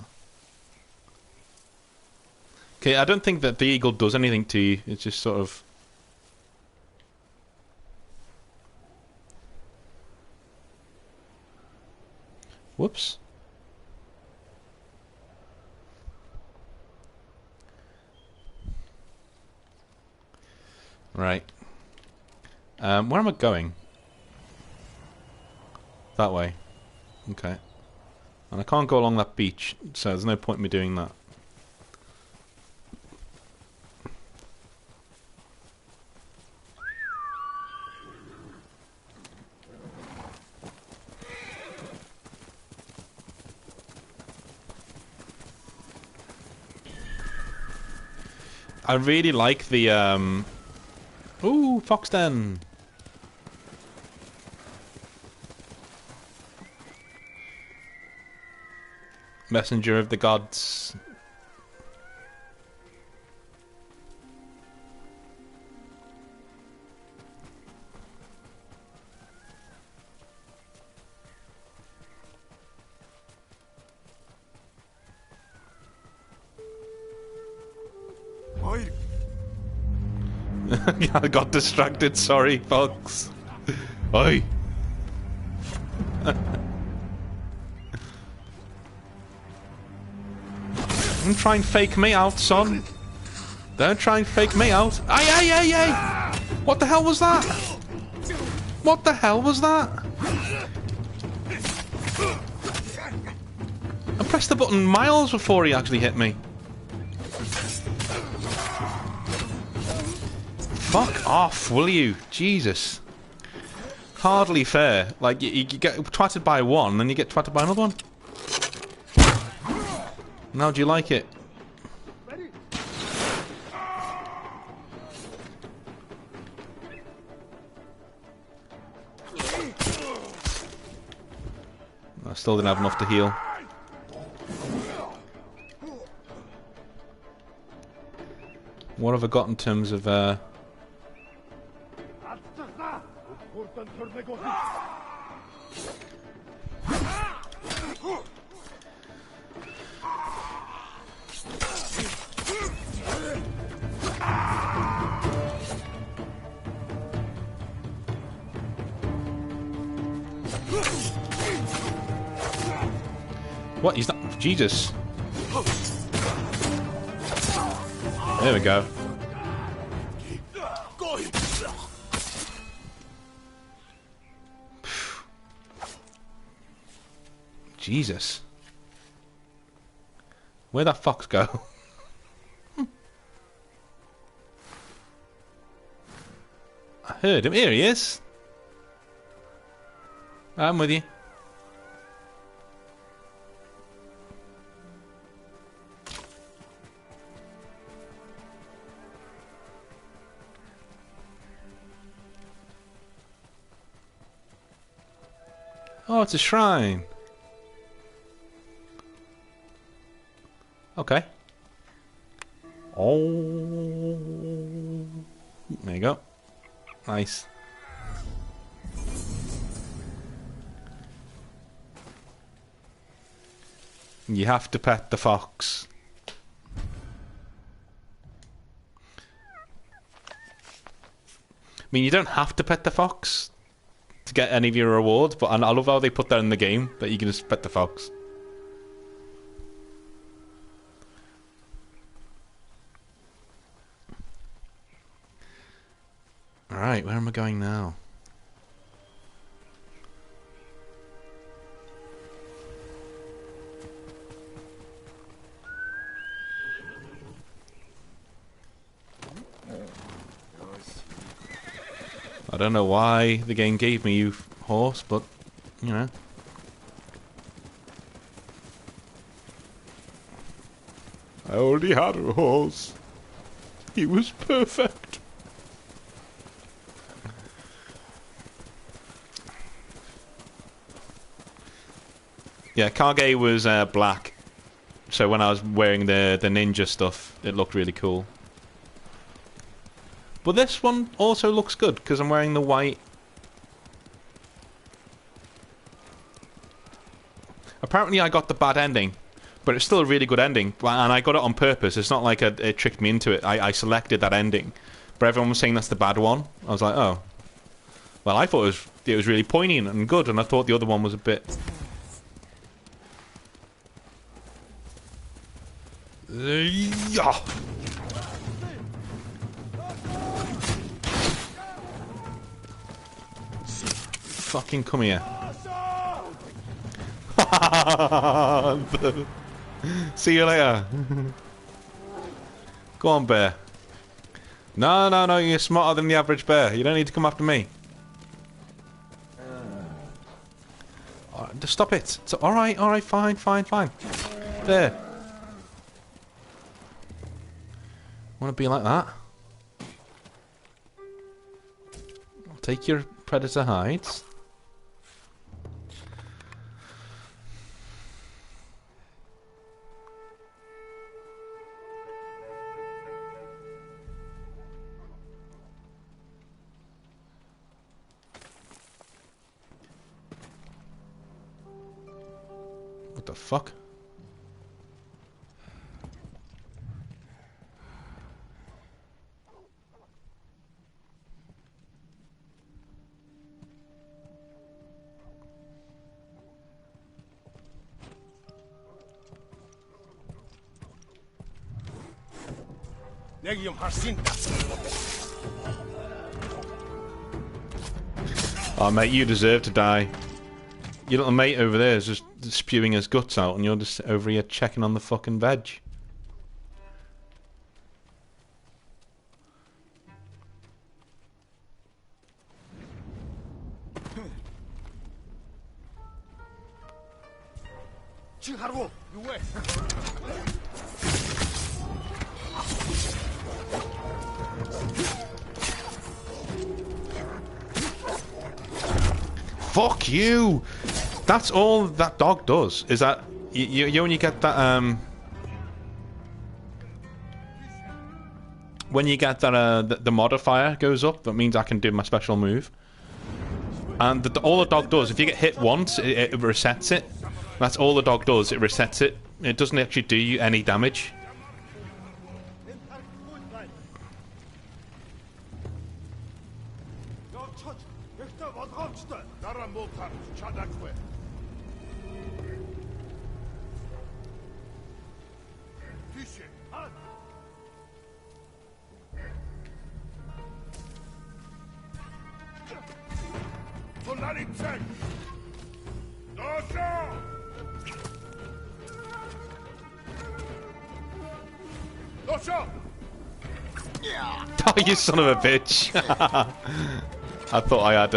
S1: Okay, I don't think that the eagle does anything to you, it's just sort of... Whoops. Right. Where am I going? That way. Okay. And I can't go along that beach, so there's no point in me doing that. I really like the, Ooh, fox den! Messenger of the gods. I got distracted, sorry, folks. Oi! Don't try and fake me out, son. Don't try and fake me out. Ay, ay, ay, ay! What the hell was that? What the hell was that? I pressed the button miles before he actually hit me. Fuck off, will you? Jesus. Hardly fair. Like, you get twatted by one, then you get twatted by another one. How do you like it? I still didn't have enough to heal. What have I got in terms of, What? He's not... Jesus. There we go. Jesus. Where'd that fox go? I heard him. Here he is. I'm with you. Oh, it's a shrine. Okay. Oh. There you go. Nice. You have to pet the fox. I mean, you don't have to pet the fox to get any of your rewards, but I love how they put that in the game, that you can just pet the fox. Alright, where am I going now? I don't know why the game gave me you horse, but, you know. I already had a horse. He was perfect. Yeah, Kage was black. So when I was wearing the ninja stuff, it looked really cool. But this one also looks good because I'm wearing the white. Apparently I got the bad ending, but it's still a really good ending, and I got it on purpose. It's not like it tricked me into it. I selected that ending, but everyone was saying that's the bad one. I was like, oh. Well, I thought it was really poignant and good, and I thought the other one was a bit... Yeah. Fucking come here. See you later. Go on, bear. No, you're smarter than the average bear. You don't need to come after me. Just stop it. It's alright, fine. There. Want to be like that? I'll take your predator hides. What the fuck? Oh, mate, you deserve to die. Your little mate over there is just spewing his guts out, and you're just over here checking on the fucking veg. Fuck you! That's all that dog does, is that you only get that, when you get that, the modifier goes up, that means I can do my special move. And all the dog does, if you get hit once, it resets it. That's all the dog does, it resets it. It doesn't actually do you any damage. Oh, you son of a bitch. I thought I had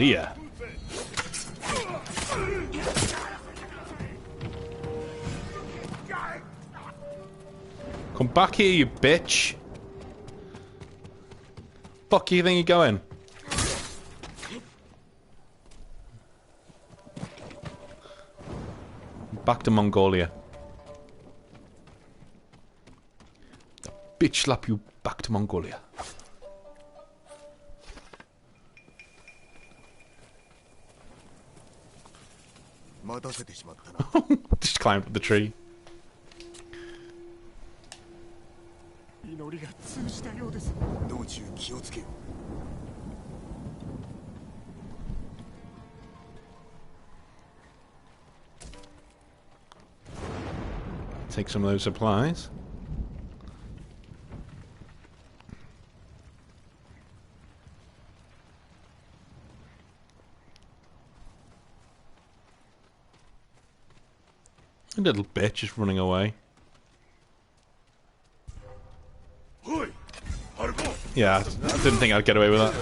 S1: See ya. Come back here, you bitch. Fuck you think you're going? Back to Mongolia. Bitch slap you back to Mongolia. Just climbed up the tree. Take some of those supplies. A little bitch just running away. Yeah, I didn't think I'd get away with that.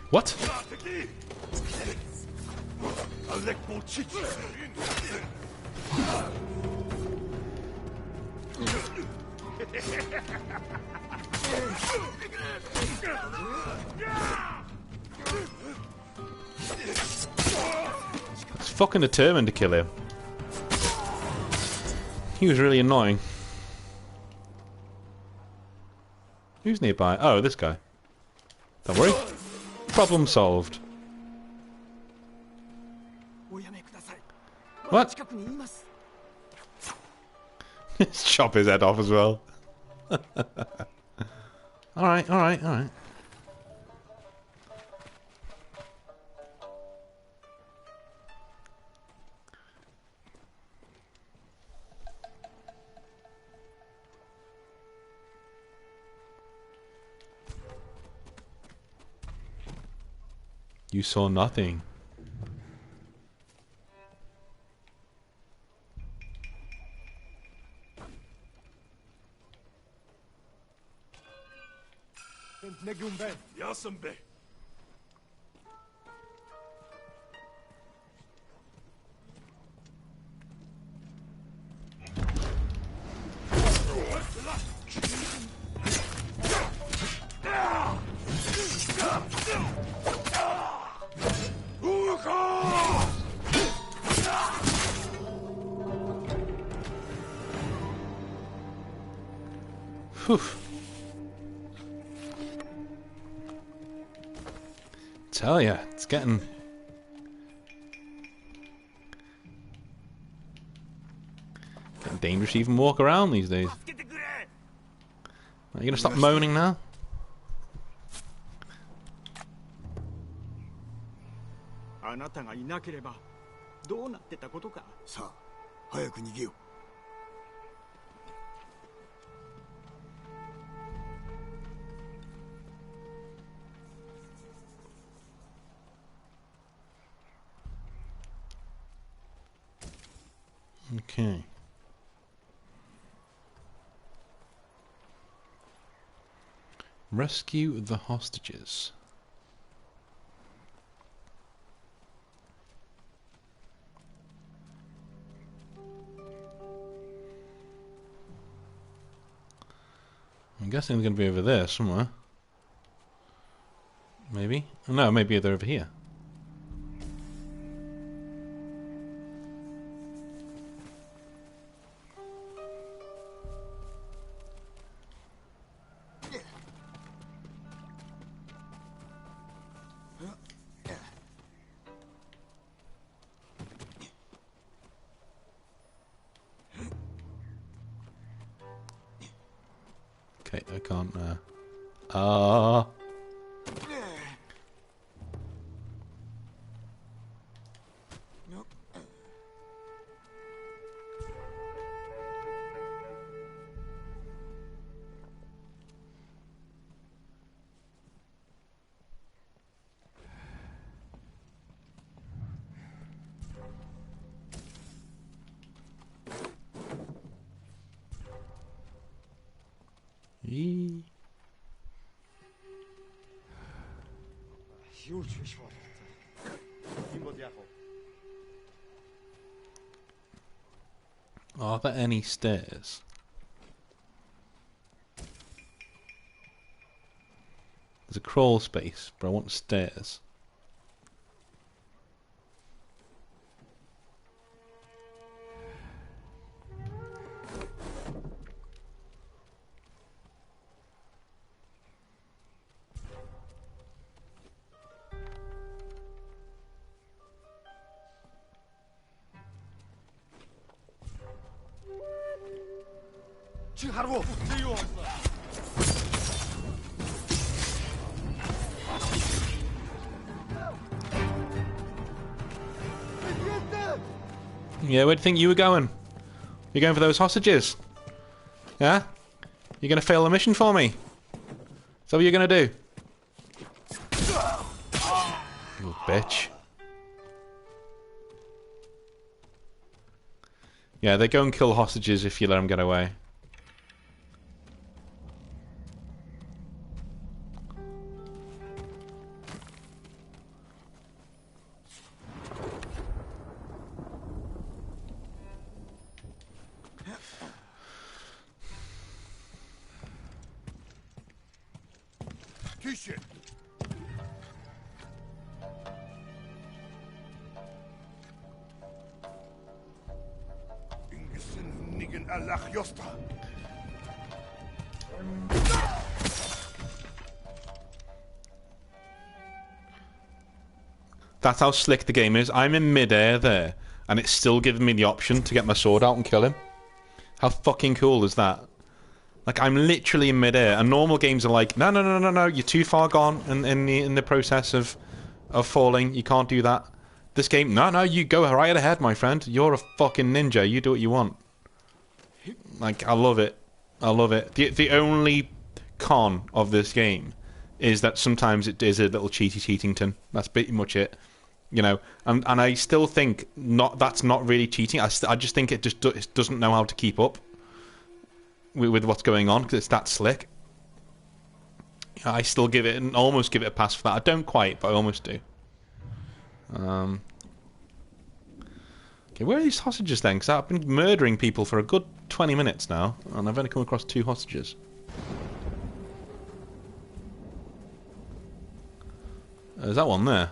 S1: What? It's fucking determined to kill him. He was really annoying. Who's nearby? Oh, this guy. Don't worry. Problem solved. What? Chop his head off as well. Alright, alright, alright. You saw nothing. Whew. Tell ya, it's getting dangerous to even walk around these days. Are you gonna stop moaning now? Okay. Rescue the hostages. I'm guessing they're going to be over there somewhere. Maybe? No, maybe they're over here. Okay, I can't, Eee. Are there any stairs? There's a crawl space, but I want stairs. Yeah, where do you think you were going? You're going for those hostages? Yeah? You're gonna fail the mission for me? Is that what you're gonna do? You bitch. Yeah, they go and kill hostages if you let them get away. That's how slick the game is. I'm in midair there, and it's still giving me the option to get my sword out and kill him. How fucking cool is that? Like, I'm literally in midair, and normal games are like, no, no, no, no, no, you're too far gone in the process of falling. You can't do that. This game, no, no, you go right ahead, my friend. You're a fucking ninja. You do what you want. Like, I love it. I love it. The only con of this game is that sometimes it is a little cheatington. That's pretty much it. You know, and I still think that's not really cheating. I just think it just doesn't know how to keep up with what's going on because it's that slick. I still give it and almost give it a pass for that. I don't quite, but I almost do. Okay, where are these hostages then? Because I've been murdering people for a good 20 minutes now, and I've only come across 2 hostages. There's that one there.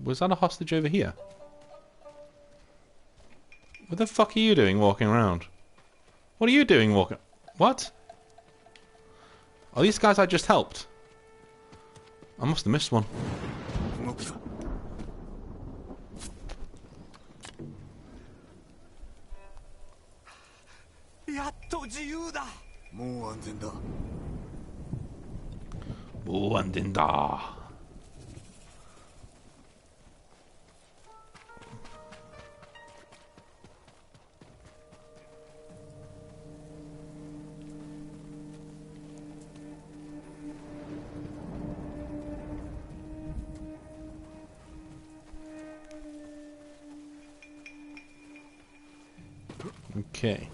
S1: Was that a hostage over here? What the fuck are you doing walking around? What are you doing walking... What? Are these guys I just helped? I must have missed one. Okay.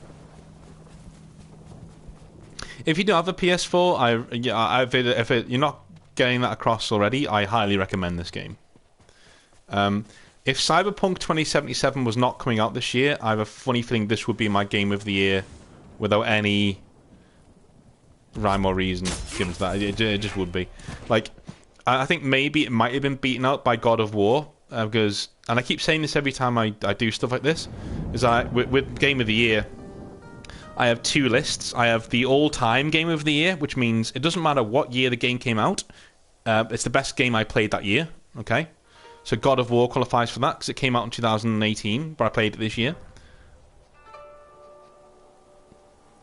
S1: If you do have a PS4, if you're not getting that across already, I highly recommend this game. If Cyberpunk 2077 was not coming out this year, I have a funny feeling this would be my game of the year without any rhyme or reason given to that. It just would be. Like, I think maybe it might have been beaten out by God of War, because, and I keep saying this every time I do stuff like this, is with Game of the Year, I have 2 lists. I have the all-time Game of the Year, which means it doesn't matter what year the game came out. It's the best game I played that year, okay? So God of War qualifies for that, because it came out in 2018, but I played it this year.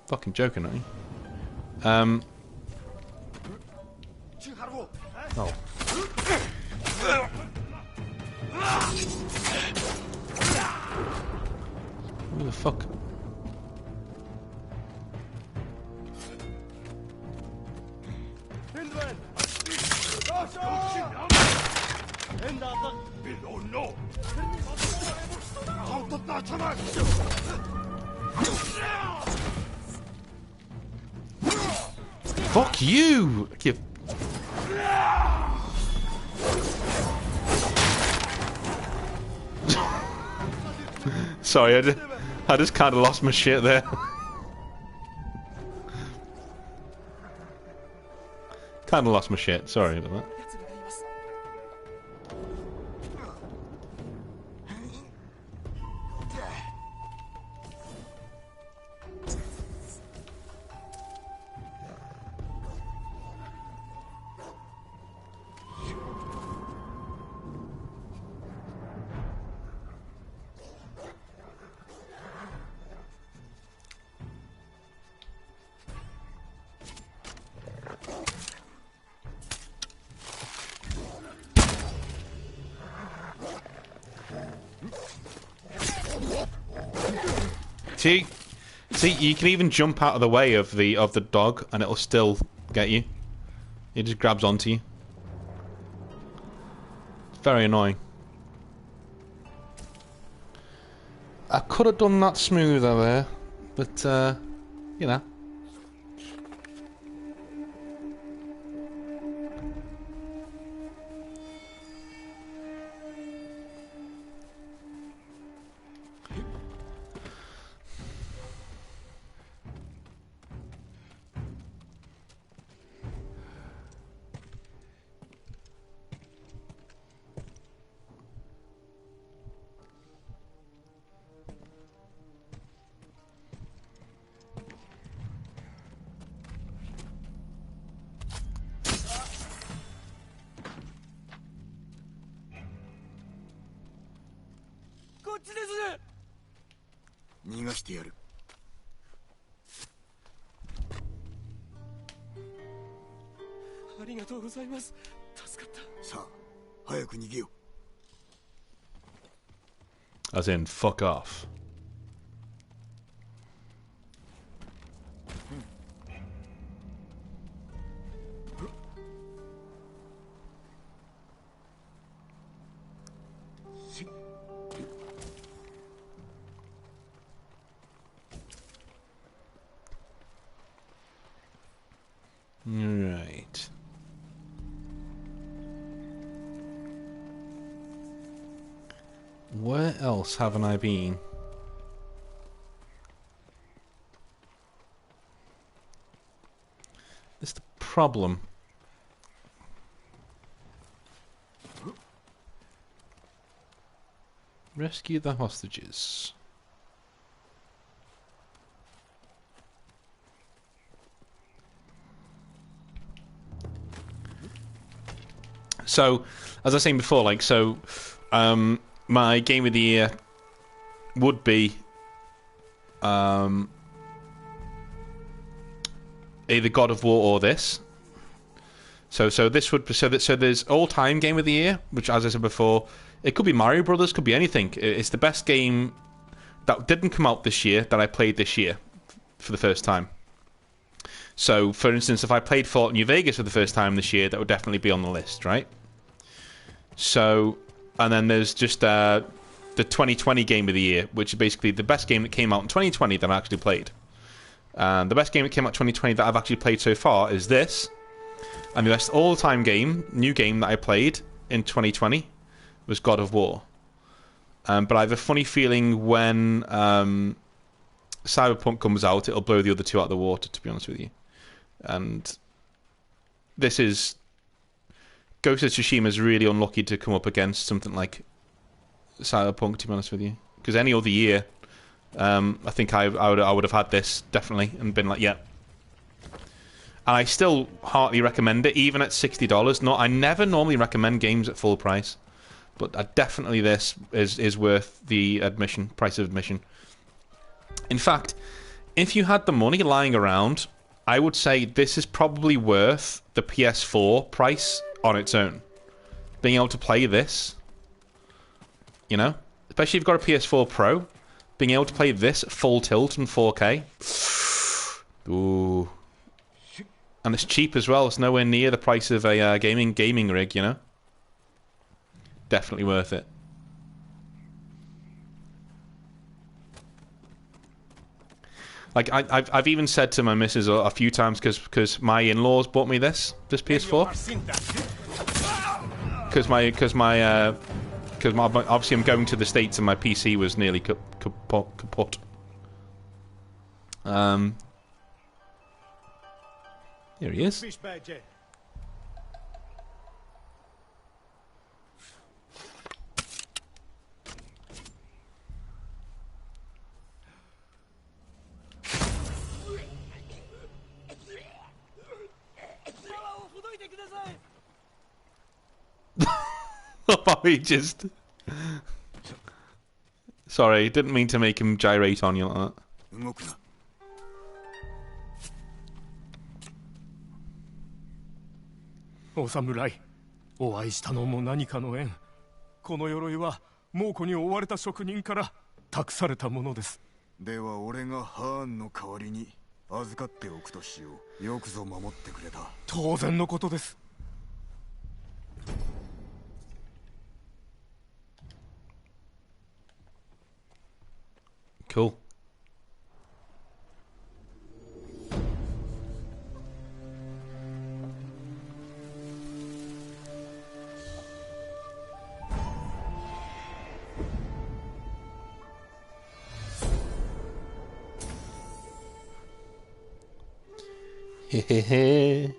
S1: Fucking joking, aren't you? Oh. Who the fuck?
S2: Below, no! Out of that command!
S1: Fuck you! Sorry, I just kind of lost my shit there. Kind of lost my shit. Sorry about that. See, you can even jump out of the way of the dog, and it'll still get you. It just grabs onto you. It's very annoying. I could have done that smoother there, but you know. As in, fuck off. Right. Where else haven't I been? That's the problem. Rescue the hostages. So, as I was saying before, like, so, my game of the year would be either God of War or this. So this would so there's all-time game of the year, which, as I said before, it could be Mario Brothers, could be anything. It's the best game that didn't come out this year that I played this year for the first time. So, for instance, if I played Fallout New Vegas for the first time this year, that would definitely be on the list, right? So, and then there's just the 2020 game of the year, which is basically the best game that came out in 2020 that I actually played. And the best game that came out in 2020 that I've actually played so far is this. And the best all-time game, new game that I played in 2020 was God of War. But I have a funny feeling when Cyberpunk comes out, it'll blow the other two out of the water, to be honest with you. And this is... Ghost of Tsushima is really unlucky to come up against something like Cyberpunk, to be honest with you. Because any other year, I think I would have had this, definitely, and been like, yeah. And I still heartily recommend it, even at $60. No, I never normally recommend games at full price. But definitely this is worth the price of admission. In fact, if you had the money lying around, I would say this is probably worth the PS4 price on its own. Being able to play this, you know, especially if you've got a PS4 Pro, being able to play this at full tilt and 4K. Ooh. And it's cheap as well. It's nowhere near the price of a gaming rig, you know. Definitely worth it. Like I've even said to my missus a few times, because my in-laws bought me this PS4, because obviously I'm going to the States and my PC was nearly kaput. Here he is. He just... Sorry, didn't mean to make him gyrate on you like that.
S5: お侍、お会いしたのも何かの縁。この鎧は猛虎に追われた職人から託されたものです。
S6: では俺がハーンの代わりに預かっておくとしよう。よくぞ守ってくれた。
S5: 当然のことです。
S1: Cool. Hehehe.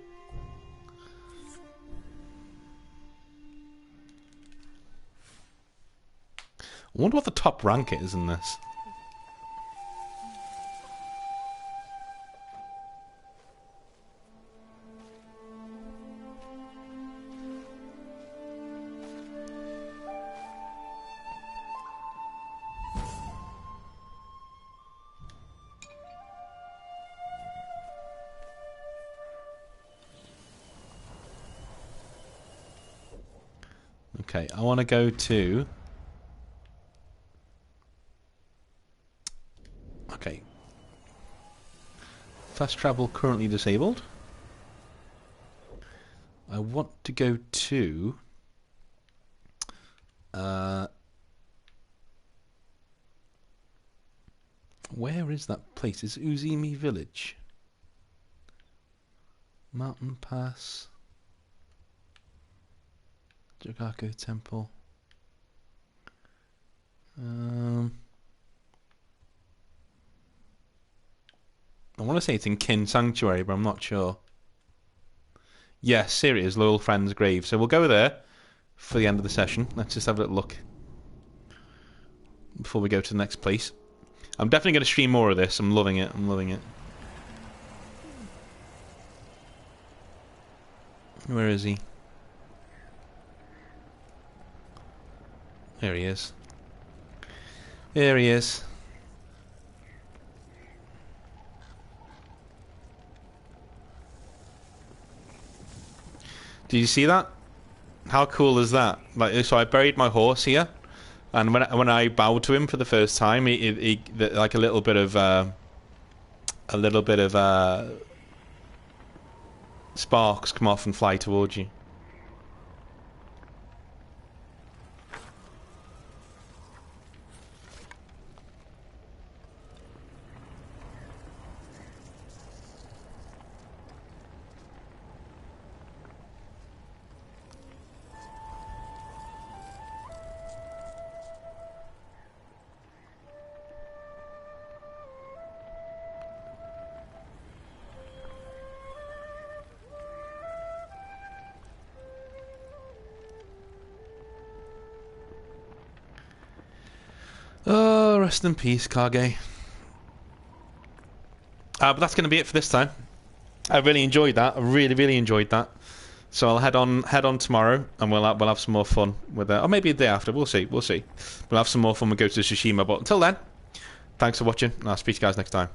S1: I wonder what the top rank is in this. Okay, I want to go to... Okay. Fast travel currently disabled. I want to go to... where is that place? It's Uzumi Village. Mountain Pass... Jogaku Temple. I want to say it's in Kin Sanctuary, but I'm not sure. Yes, here it is, Loyal Friend's Grave. So we'll go there for the end of the session. Let's just have a little look before we go to the next place. I'm definitely going to stream more of this. I'm loving it. I'm loving it. Where is he? There he is. There he is. Did you see that? How cool is that? Like, so I buried my horse here, and when I bowed to him for the first time, he like a little bit of sparks come off and fly towards you. Oh, rest in peace, Kage. But that's going to be it for this time. I really enjoyed that. I really enjoyed that. So I'll head on tomorrow, and we'll have some more fun with it. Or maybe a day after. We'll see. We'll have some more fun. We'll go to Tsushima. But until then, thanks for watching, and I'll speak to you guys next time.